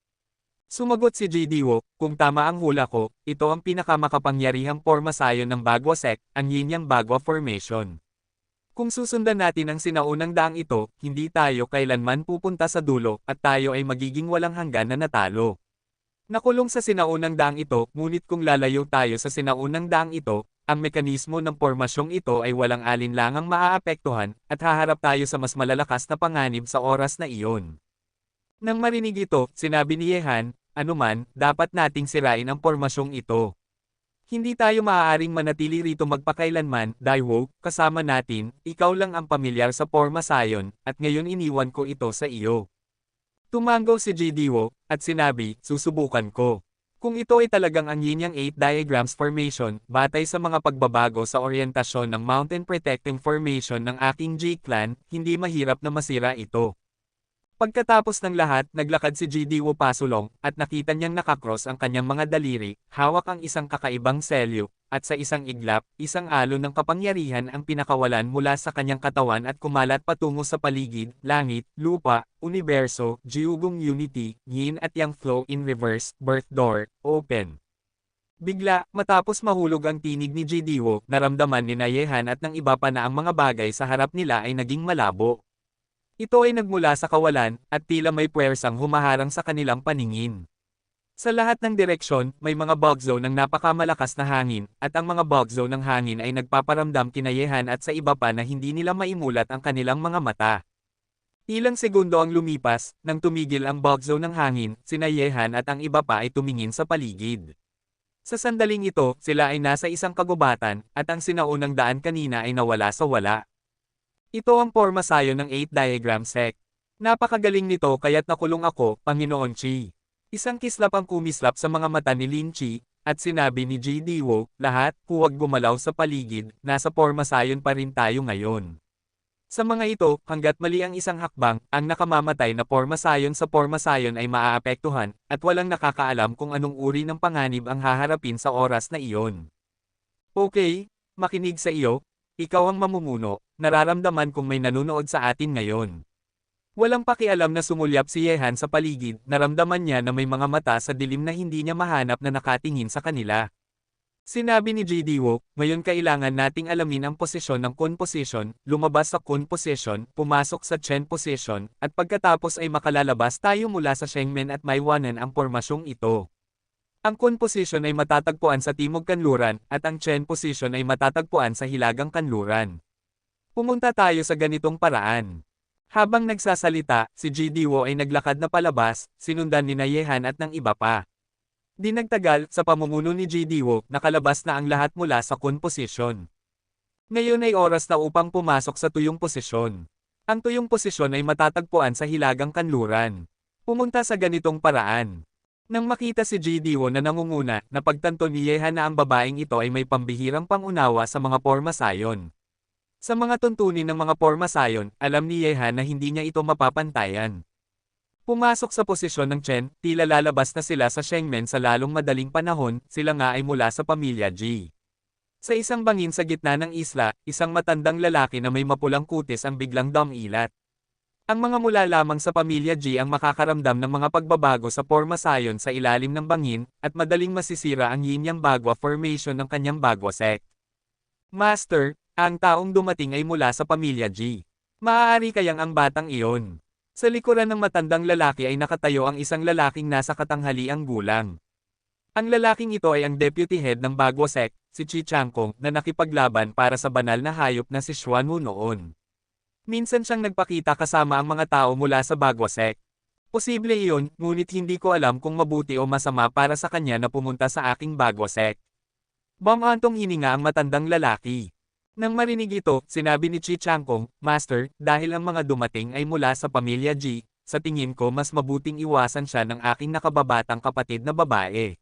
Sumagot si JDO, kung tama ang hula ko, ito ang pinakamakapangyarihang porma sayon ng Bagwa Sect, ang Yin-Yang Bagwa Formation. Kung susundan natin ang sinaunang daang ito, hindi tayo kailanman pupunta sa dulo, at tayo ay magiging walang hanggan na natalo. Nakulong sa sinaunang daang ito, ngunit kung lalayo tayo sa sinaunang daang ito, ang mekanismo ng pormasyong ito ay walang alinlangang maaapektuhan, at haharap tayo sa mas malalakas na panganib sa oras na iyon. Nang marinig ito, sinabi ni Yehan, anuman, dapat nating sirain ang pormasyong ito. Hindi tayo maaaring manatili rito magpakailanman, Daiwo, kasama natin, ikaw lang ang pamilyar sa porma sayon, at ngayon iniwan ko ito sa iyo. Tumango si JDO, at sinabi, susubukan ko. Kung ito ay talagang ang Yin-Yang 8 Diagrams Formation, batay sa mga pagbabago sa oryentasyon ng Mountain Protecting Formation ng aking J-Clan, hindi mahirap na masira ito. Pagkatapos ng lahat, naglakad si JDO pasulong, at nakita niyang nakakross ang kanyang mga daliri, hawak ang isang kakaibang selyo, at sa isang iglap, isang alon ng kapangyarihan ang pinakawalan mula sa kanyang katawan at kumalat patungo sa paligid, langit, lupa, universo, Jiugong Unity, Yin at Yang Flow in Reverse, Birth Door, Open. Bigla, matapos mahulog ang tinig ni Jidiwo, naramdaman ni Yehan at ng iba pa na ang mga bagay sa harap nila ay naging malabo. Ito ay nagmula sa kawalan, at tila may puwersang humaharang sa kanilang paningin. Sa lahat ng direksyon, may mga bug zone ng napakamalakas na hangin, at ang mga bug zone ng hangin ay nagpaparamdam kina Yehan at sa iba pa na hindi nila maimulat ang kanilang mga mata. Ilang segundo ang lumipas, nang tumigil ang bug zone ng hangin, sina Yehan at ang iba pa ay tumingin sa paligid. Sa sandaling ito, sila ay nasa isang kagubatan, at ang sinaunang daan kanina ay nawala sa wala. Ito ang porma sayo ng 8 diagram sect. Napakagaling nito kaya't nakulong ako, Panginoon Chi. Isang kislap ang kumislap sa mga mata ni Lin Chi, at sinabi ni Jidiwo, lahat, huwag gumalaw sa paligid, nasa porma sayon pa rin tayo ngayon. Sa mga ito, hanggat mali ang isang hakbang, ang nakamamatay na porma sayon sa porma sayon ay maaapektuhan, at walang nakakaalam kung anong uri ng panganib ang haharapin sa oras na iyon. Okay, makinig sa iyo, ikaw ang mamumuno, nararamdaman kong may nanunood sa atin ngayon. Walang pakialam na sumulyap si Yehan sa paligid, naramdaman niya na may mga mata sa dilim na hindi niya mahanap na nakatingin sa kanila. Sinabi ni Jidiwo, ngayon kailangan nating alamin ang posisyon ng Kun position, lumabas sa Kun position, pumasok sa Chen position, at pagkatapos ay makalalabas tayo mula sa Shengmen at maiwanan ang pormasyong ito. Ang Kun position ay matatagpuan sa Timog Kanluran, at ang Chen position ay matatagpuan sa Hilagang Kanluran. Pumunta tayo sa ganitong paraan. Habang nagsasalita, si Jidiwo ay naglakad na palabas, sinundan ni Yehan at ng iba pa. Di nagtagal, sa pamumuno ni Jidiwo, nakalabas na ang lahat mula sa Kun position. Ngayon ay oras na upang pumasok sa Tuyong posisyon. Ang Tuyong posisyon ay matatagpuan sa Hilagang Kanluran. Pumunta sa ganitong paraan. Nang makita si Jidiwo na nangunguna, napagtanto ni Yehan na ang babaeng ito ay may pambihirang pangunawa sa mga porma sayon. Sa mga tuntunin ng mga porma sayon, alam ni Yehan na hindi niya ito mapapantayan. Pumasok sa posisyon ng Chen, tila lalabas na sila sa Shengmen sa lalong madaling panahon, sila nga ay mula sa pamilya Ji. Sa isang bangin sa gitna ng isla, isang matandang lalaki na may mapulang kutis ang biglang dumilat. Ang mga mula lamang sa pamilya Ji ang makakaramdam ng mga pagbabago sa porma sayon sa ilalim ng bangin, at madaling masisira ang yin-yang bagwa formation ng kanyang bagwa sect. Master, ang taong dumating ay mula sa pamilya Ji. Maaari kayang ang batang iyon. Sa likuran ng matandang lalaki ay nakatayo ang isang lalaking nasa katanghaliang gulang. Ang lalaking ito ay ang deputy head ng bagwa sect, si Chi Changkong, na nakipaglaban para sa banal na hayop na si Xuanwu noon. Minsan siyang nagpakita kasama ang mga tao mula sa bagwa sect. Posible iyon, ngunit hindi ko alam kung mabuti o masama para sa kanya na pumunta sa aking bagwa sect. Bamantong hininga ang matandang lalaki. Nang marinig ito, sinabi ni Chi Changkong, Master, dahil ang mga dumating ay mula sa pamilya Ji, sa tingin ko mas mabuting iwasan siya ng aking nakababatang kapatid na babae.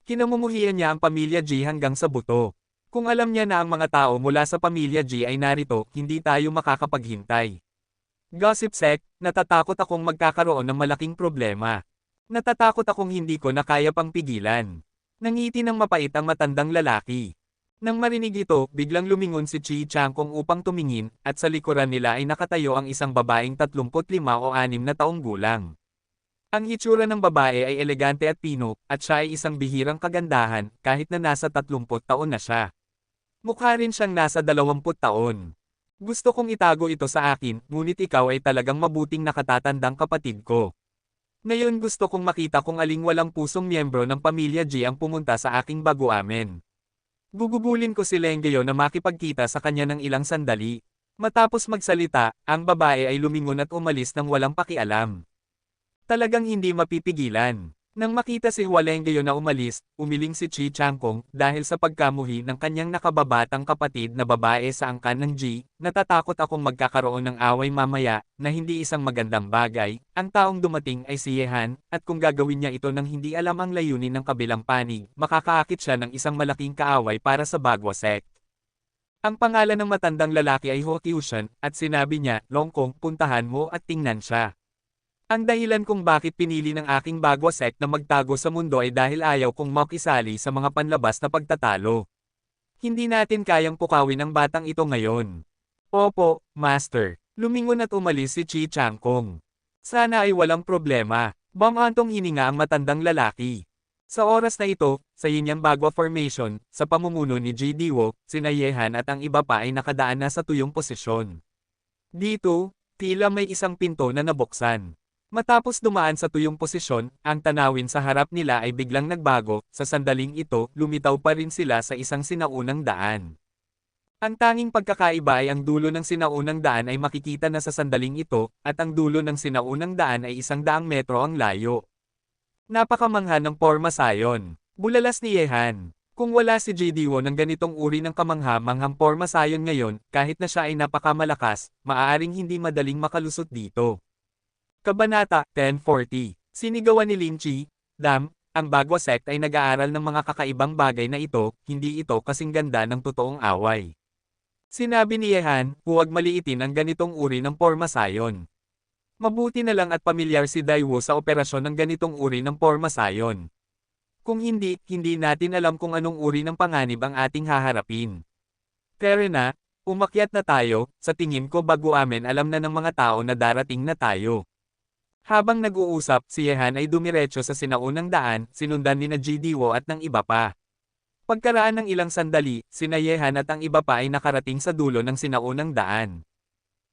Kinamumuhian niya ang pamilya Ji hanggang sa buto. Kung alam niya na ang mga tao mula sa pamilya Ji ay narito, hindi tayo makakapaghintay. Gossip sect, natatakot akong magkakaroon ng malaking problema. Natatakot akong hindi ko na kaya pang pigilan. Nangiti ng mapait ang matandang lalaki. Nang marinig ito, biglang lumingon si Chi Changkong upang tumingin, at sa likuran nila ay nakatayo ang isang babaeng 35 o 6 na taong gulang. Ang hitsura ng babae ay elegante at pino, at siya ay isang bihirang kagandahan, kahit na nasa 30 taon na siya. Mukha rin siyang nasa 20 taon. Gusto kong itago ito sa akin, ngunit ikaw ay talagang mabuting nakatatandang kapatid ko. Ngayon gusto kong makita kung aling walang pusong miyembro ng pamilya Ji ang pumunta sa aking baguamen. Gugugulin ko si Lenggeyo na makipagkita sa kanya ng ilang sandali. Matapos magsalita, ang babae ay lumingon at umalis nang walang pakialam. Talagang hindi mapipigilan. Nang makita si Hualenggeyo na umalis, umiling si Chi Changkong dahil sa pagkamuhi ng kanyang nakababatang kapatid na babae sa angkan ng Ji. Natatakot akong magkakaroon ng away mamaya na hindi isang magandang bagay. Ang taong dumating ay si Yehan, at kung gagawin niya ito nang hindi alam ang layunin ng kabilang panig, makakaakit siya ng isang malaking kaaway para sa Bagwa sect. Ang pangalan ng matandang lalaki ay Ho Kyushan, at sinabi niya, Longkong, puntahan mo at tingnan siya. Ang dahilan kung bakit pinili ng aking Bagwa sect na magtago sa mundo ay dahil ayaw kong makisali sa mga panlabas na pagtatalo. Hindi natin kayang pukawin ang batang ito ngayon. Opo, Master. Lumingon at umalis si Chi Changkong. Sana ay walang problema. Bamantong hininga ang matandang lalaki. Sa oras na ito, sa Yinyang Bagua Formation, sa pamumuno ni G. Diwo, sina Yehan at ang iba pa ay nakadaan na sa tuyong posisyon. Dito, tila may isang pinto na nabuksan. Matapos dumaan sa tuyong posisyon, ang tanawin sa harap nila ay biglang nagbago, sa sandaling ito, lumitaw pa rin sila sa isang sinaunang daan. Ang tanging pagkakaiba ay ang dulo ng sinaunang daan ay makikita na sa sandaling ito, at ang dulo ng sinaunang daan ay 100 metro ang layo. Napakamangha ng porma sayon. Bulalas ni Yehan. Kung wala si JD1 ng ganitong uri ng kamangha-manghang porma sayon ngayon, kahit na siya ay napakamalakas, maaaring hindi madaling makalusot dito. Kabanata 1040. Sinigawan ni Linchi, Dam, ang Bagwa Sect ay nag-aaral ng mga kakaibang bagay na ito, hindi ito kasing ganda ng totoong away. Sinabi ni Yehan, huwag maliitin ang ganitong uri ng porma sayon. Mabuti na lang at pamilyar si Daiwo sa operasyon ng ganitong uri ng porma sayon. Kung hindi, hindi natin alam kung anong uri ng panganib ang ating haharapin. Pero na, umakyat na tayo, sa tingin ko bago amin alam na ng mga tao na darating na tayo. Habang nag-uusap, si Yehan ay dumiretso sa sinaunang daan, sinundan ni na Diwo at ng iba pa. Pagkaraan ng ilang sandali, sina Yehan at ang iba pa ay nakarating sa dulo ng sinaunang daan.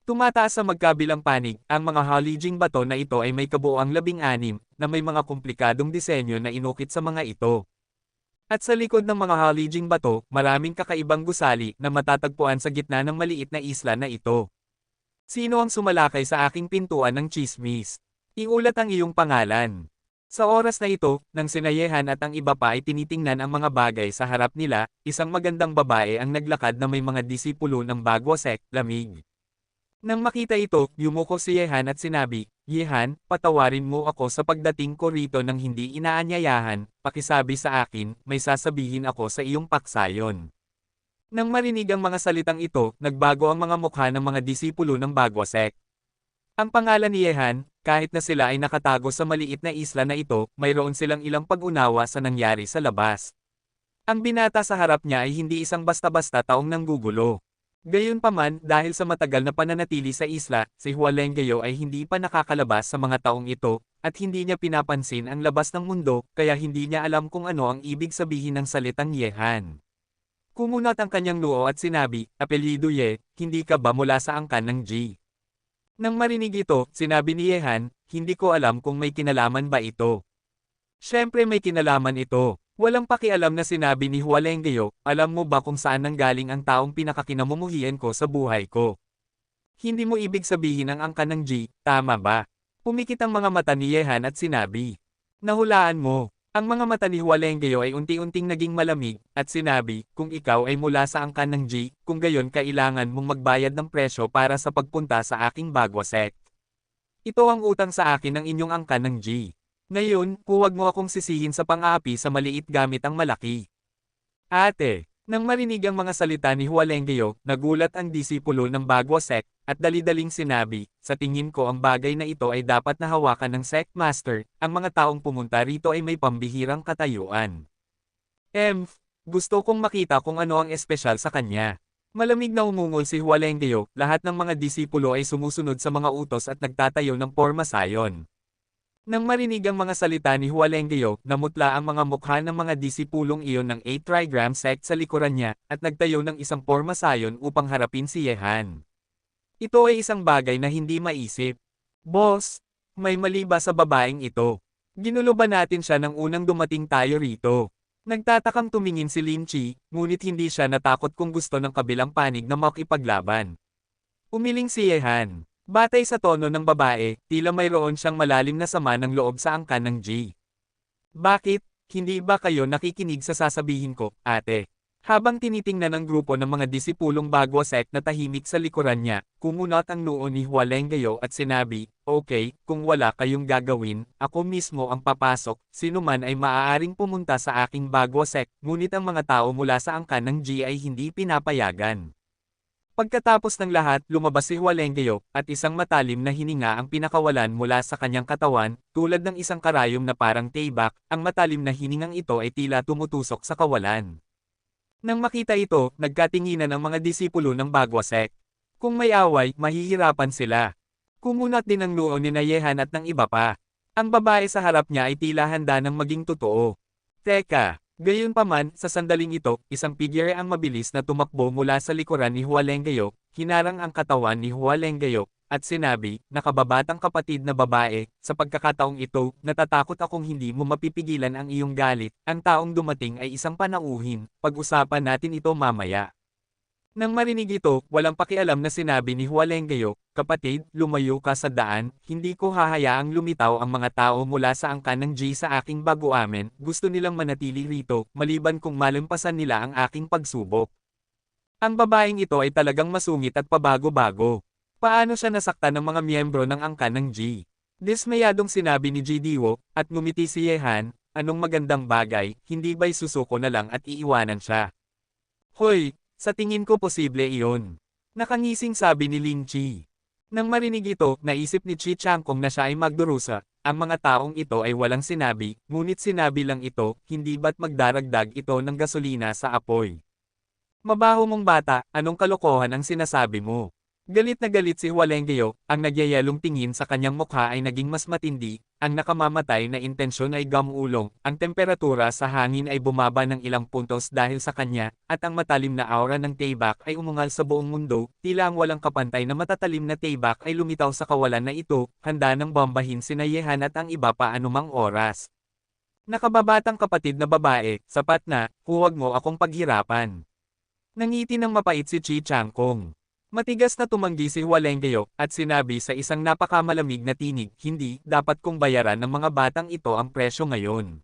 Tumataas sa magkabilang panig, ang mga halijing bato na ito ay may kabuoang 16, na may mga komplikadong disenyo na inukit sa mga ito. At sa likod ng mga halijing bato, maraming kakaibang gusali na matatagpuan sa gitna ng maliit na isla na ito. Sino ang sumalakay sa aking pintuan ng chismis? Iulat ang iyong pangalan. Sa oras na ito, nang sina Yehan at ang iba pa ay tinitingnan ang mga bagay sa harap nila, isang magandang babae ang naglakad na may mga disipulo ng Bagwa Sect, lamig. Nang makita ito, yumuko si Yehan at sinabi, Yehan, patawarin mo ako sa pagdating ko rito nang hindi inaanyayahan, pakisabi sa akin, may sasabihin ako sa iyong paksayon. Nang marinig ang mga salitang ito, nagbago ang mga mukha ng mga disipulo ng Bagwa Sect. Ang pangalan ni Yehan, kahit na sila ay nakatago sa maliit na isla na ito, mayroon silang ilang pag-unawa sa nangyari sa labas. Ang binata sa harap niya ay hindi isang basta-basta taong nanggugulo. Gayunpaman, dahil sa matagal na pananatili sa isla, si Hualengyo ay hindi pa nakakalabas sa mga taong ito, at hindi niya pinapansin ang labas ng mundo, kaya hindi niya alam kung ano ang ibig sabihin ng salitang Yehan. Kumunat ang kanyang noo at sinabi, apelyido Ye, hindi ka ba mula sa angkan ng G? Nang marinig ito, sinabi ni Yehan, hindi ko alam kung may kinalaman ba ito. Siyempre may kinalaman ito. Walang pakialam na sinabi ni Hualengyo, alam mo ba kung saan nanggaling ang taong pinakakinamumuhian ko sa buhay ko? Hindi mo ibig sabihin ang angkan ng G, tama ba? Pumikit ang mga mata ni Yehan at sinabi. Nahulaan mo. Ang mga mata ni Hualengyo ay unti-unting naging malamig, at sinabi, kung ikaw ay mula sa angkan ng G, kung gayon kailangan mong magbayad ng presyo para sa pagpunta sa aking Bagwa Sect. Ito ang utang sa akin ng inyong angkan ng G. Ngayon, huwag mo akong sisihin sa pang-aapi sa maliit gamit ang malaki. Ate, nang marinig ang mga salita ni Hualengyo, nagulat ang disipulo ng Bagwa Sect, at dali-daling sinabi, sa tingin ko ang bagay na ito ay dapat na hawakan ng Sect Master, ang mga taong pumunta rito ay may pambihirang katayuan. Gusto kong makita kung ano ang espesyal sa kanya. Malamig na umungol si Hualengyo, lahat ng mga disipulo ay sumusunod sa mga utos at nagtatayo ng porma sayon. Nang marinig ang mga salita ni Hualengyo, namutla ang mga mukha ng mga disipulong iyon ng 8 Trigram Sect sa likuran niya, at nagtayo ng isang porma sayon upang harapin si Yehan. Ito ay isang bagay na hindi maisip. Boss, may mali ba sa babaeng ito? Ginulo ba natin siya nang unang dumating tayo rito? Nagtatakang tumingin si Linchi, ngunit hindi siya natakot kung gusto ng kabilang panig na makipaglaban. Umiling si Yehan. Batay sa tono ng babae, tila mayroon siyang malalim na sama ng loob sa angkan ng G. Bakit, hindi ba kayo nakikinig sa sasabihin ko, ate? Habang tinitingnan ng grupo ng mga disipulong Bagwa Sect na tahimik sa likuran niya, kumunot ang noo ni Hualengyo at sinabi, okay, kung wala kayong gagawin, ako mismo ang papasok, sino man ay maaaring pumunta sa aking Bagwa Sect, ngunit ang mga tao mula sa angkan ng G ay hindi pinapayagan. Pagkatapos ng lahat, lumabas si Hualengyo, at isang matalim na hininga ang pinakawalan mula sa kanyang katawan, tulad ng isang karayom na parang taybak, ang matalim na hiningang ito ay tila tumutusok sa kawalan. Nang makita ito, nagkatinginan ang mga disipulo ng Bagwa Sect. Kung may away, mahihirapan sila. Kumunat din ang noo ni Yehan at ng iba pa. Ang babae sa harap niya ay tila handa ng maging totoo. Teka, gayunpaman, sa sandaling ito, isang figure ang mabilis na tumakbo mula sa likuran ni Hualengayok, hinarang ang katawan ni Hualengayok, at sinabi, nakababatang kapatid na babae, sa pagkakataong ito, natatakot akong hindi mo mapipigilan ang iyong galit, ang taong dumating ay isang panauhin, pag-usapan natin ito mamaya. Nang marinig ito, walang pakialam na sinabi ni Hualengayok, kapatid, lumayo ka sa daan, hindi ko hahayaang lumitaw ang mga tao mula sa angkan ng G sa aking bago-amen, gusto nilang manatili rito, maliban kung malampasan nila ang aking pagsubok. Ang babaeng ito ay talagang masungit at pabago-bago. Paano siya nasaktan ng mga miyembro ng angkan ng G? Dismayadong sinabi ni G. Diwo, at ngumiti si Yehan, anong magandang bagay, hindi ba'y susuko na lang at iiwanan siya? Hoy! Sa tingin ko posible iyon. Nakangising sabi ni Ling Chi. Nang marinig ito, naisip ni Chi Changkong na siya ay magdurusa. Ang mga taong ito ay walang sinabi, ngunit sinabi lang ito, hindi ba't magdaragdag ito ng gasolina sa apoy. Mabaho mong bata, anong kalokohan ang sinasabi mo? Galit na galit si Hualengayok, ang nagyayalong tingin sa kanyang mukha ay naging mas matindi, ang nakamamatay na intensyon ay gamulong, ang temperatura sa hangin ay bumaba ng ilang puntos dahil sa kanya, at ang matalim na aura ng Taebak ay umungal sa buong mundo, tila ang walang kapantay na matatalim na Taebak ay lumitaw sa kawalan na ito, handa ng bombahin sina Yehan at ang iba pa anumang oras. Nakababatang kapatid na babae, sapat na, huwag mo akong paghirapan. Nangiti ng mapait si Chi Changkong. Matigas na tumanggi si Hualengayok, at sinabi sa isang napakamalamig na tinig, hindi, dapat kong bayaran ng mga batang ito ang presyo ngayon.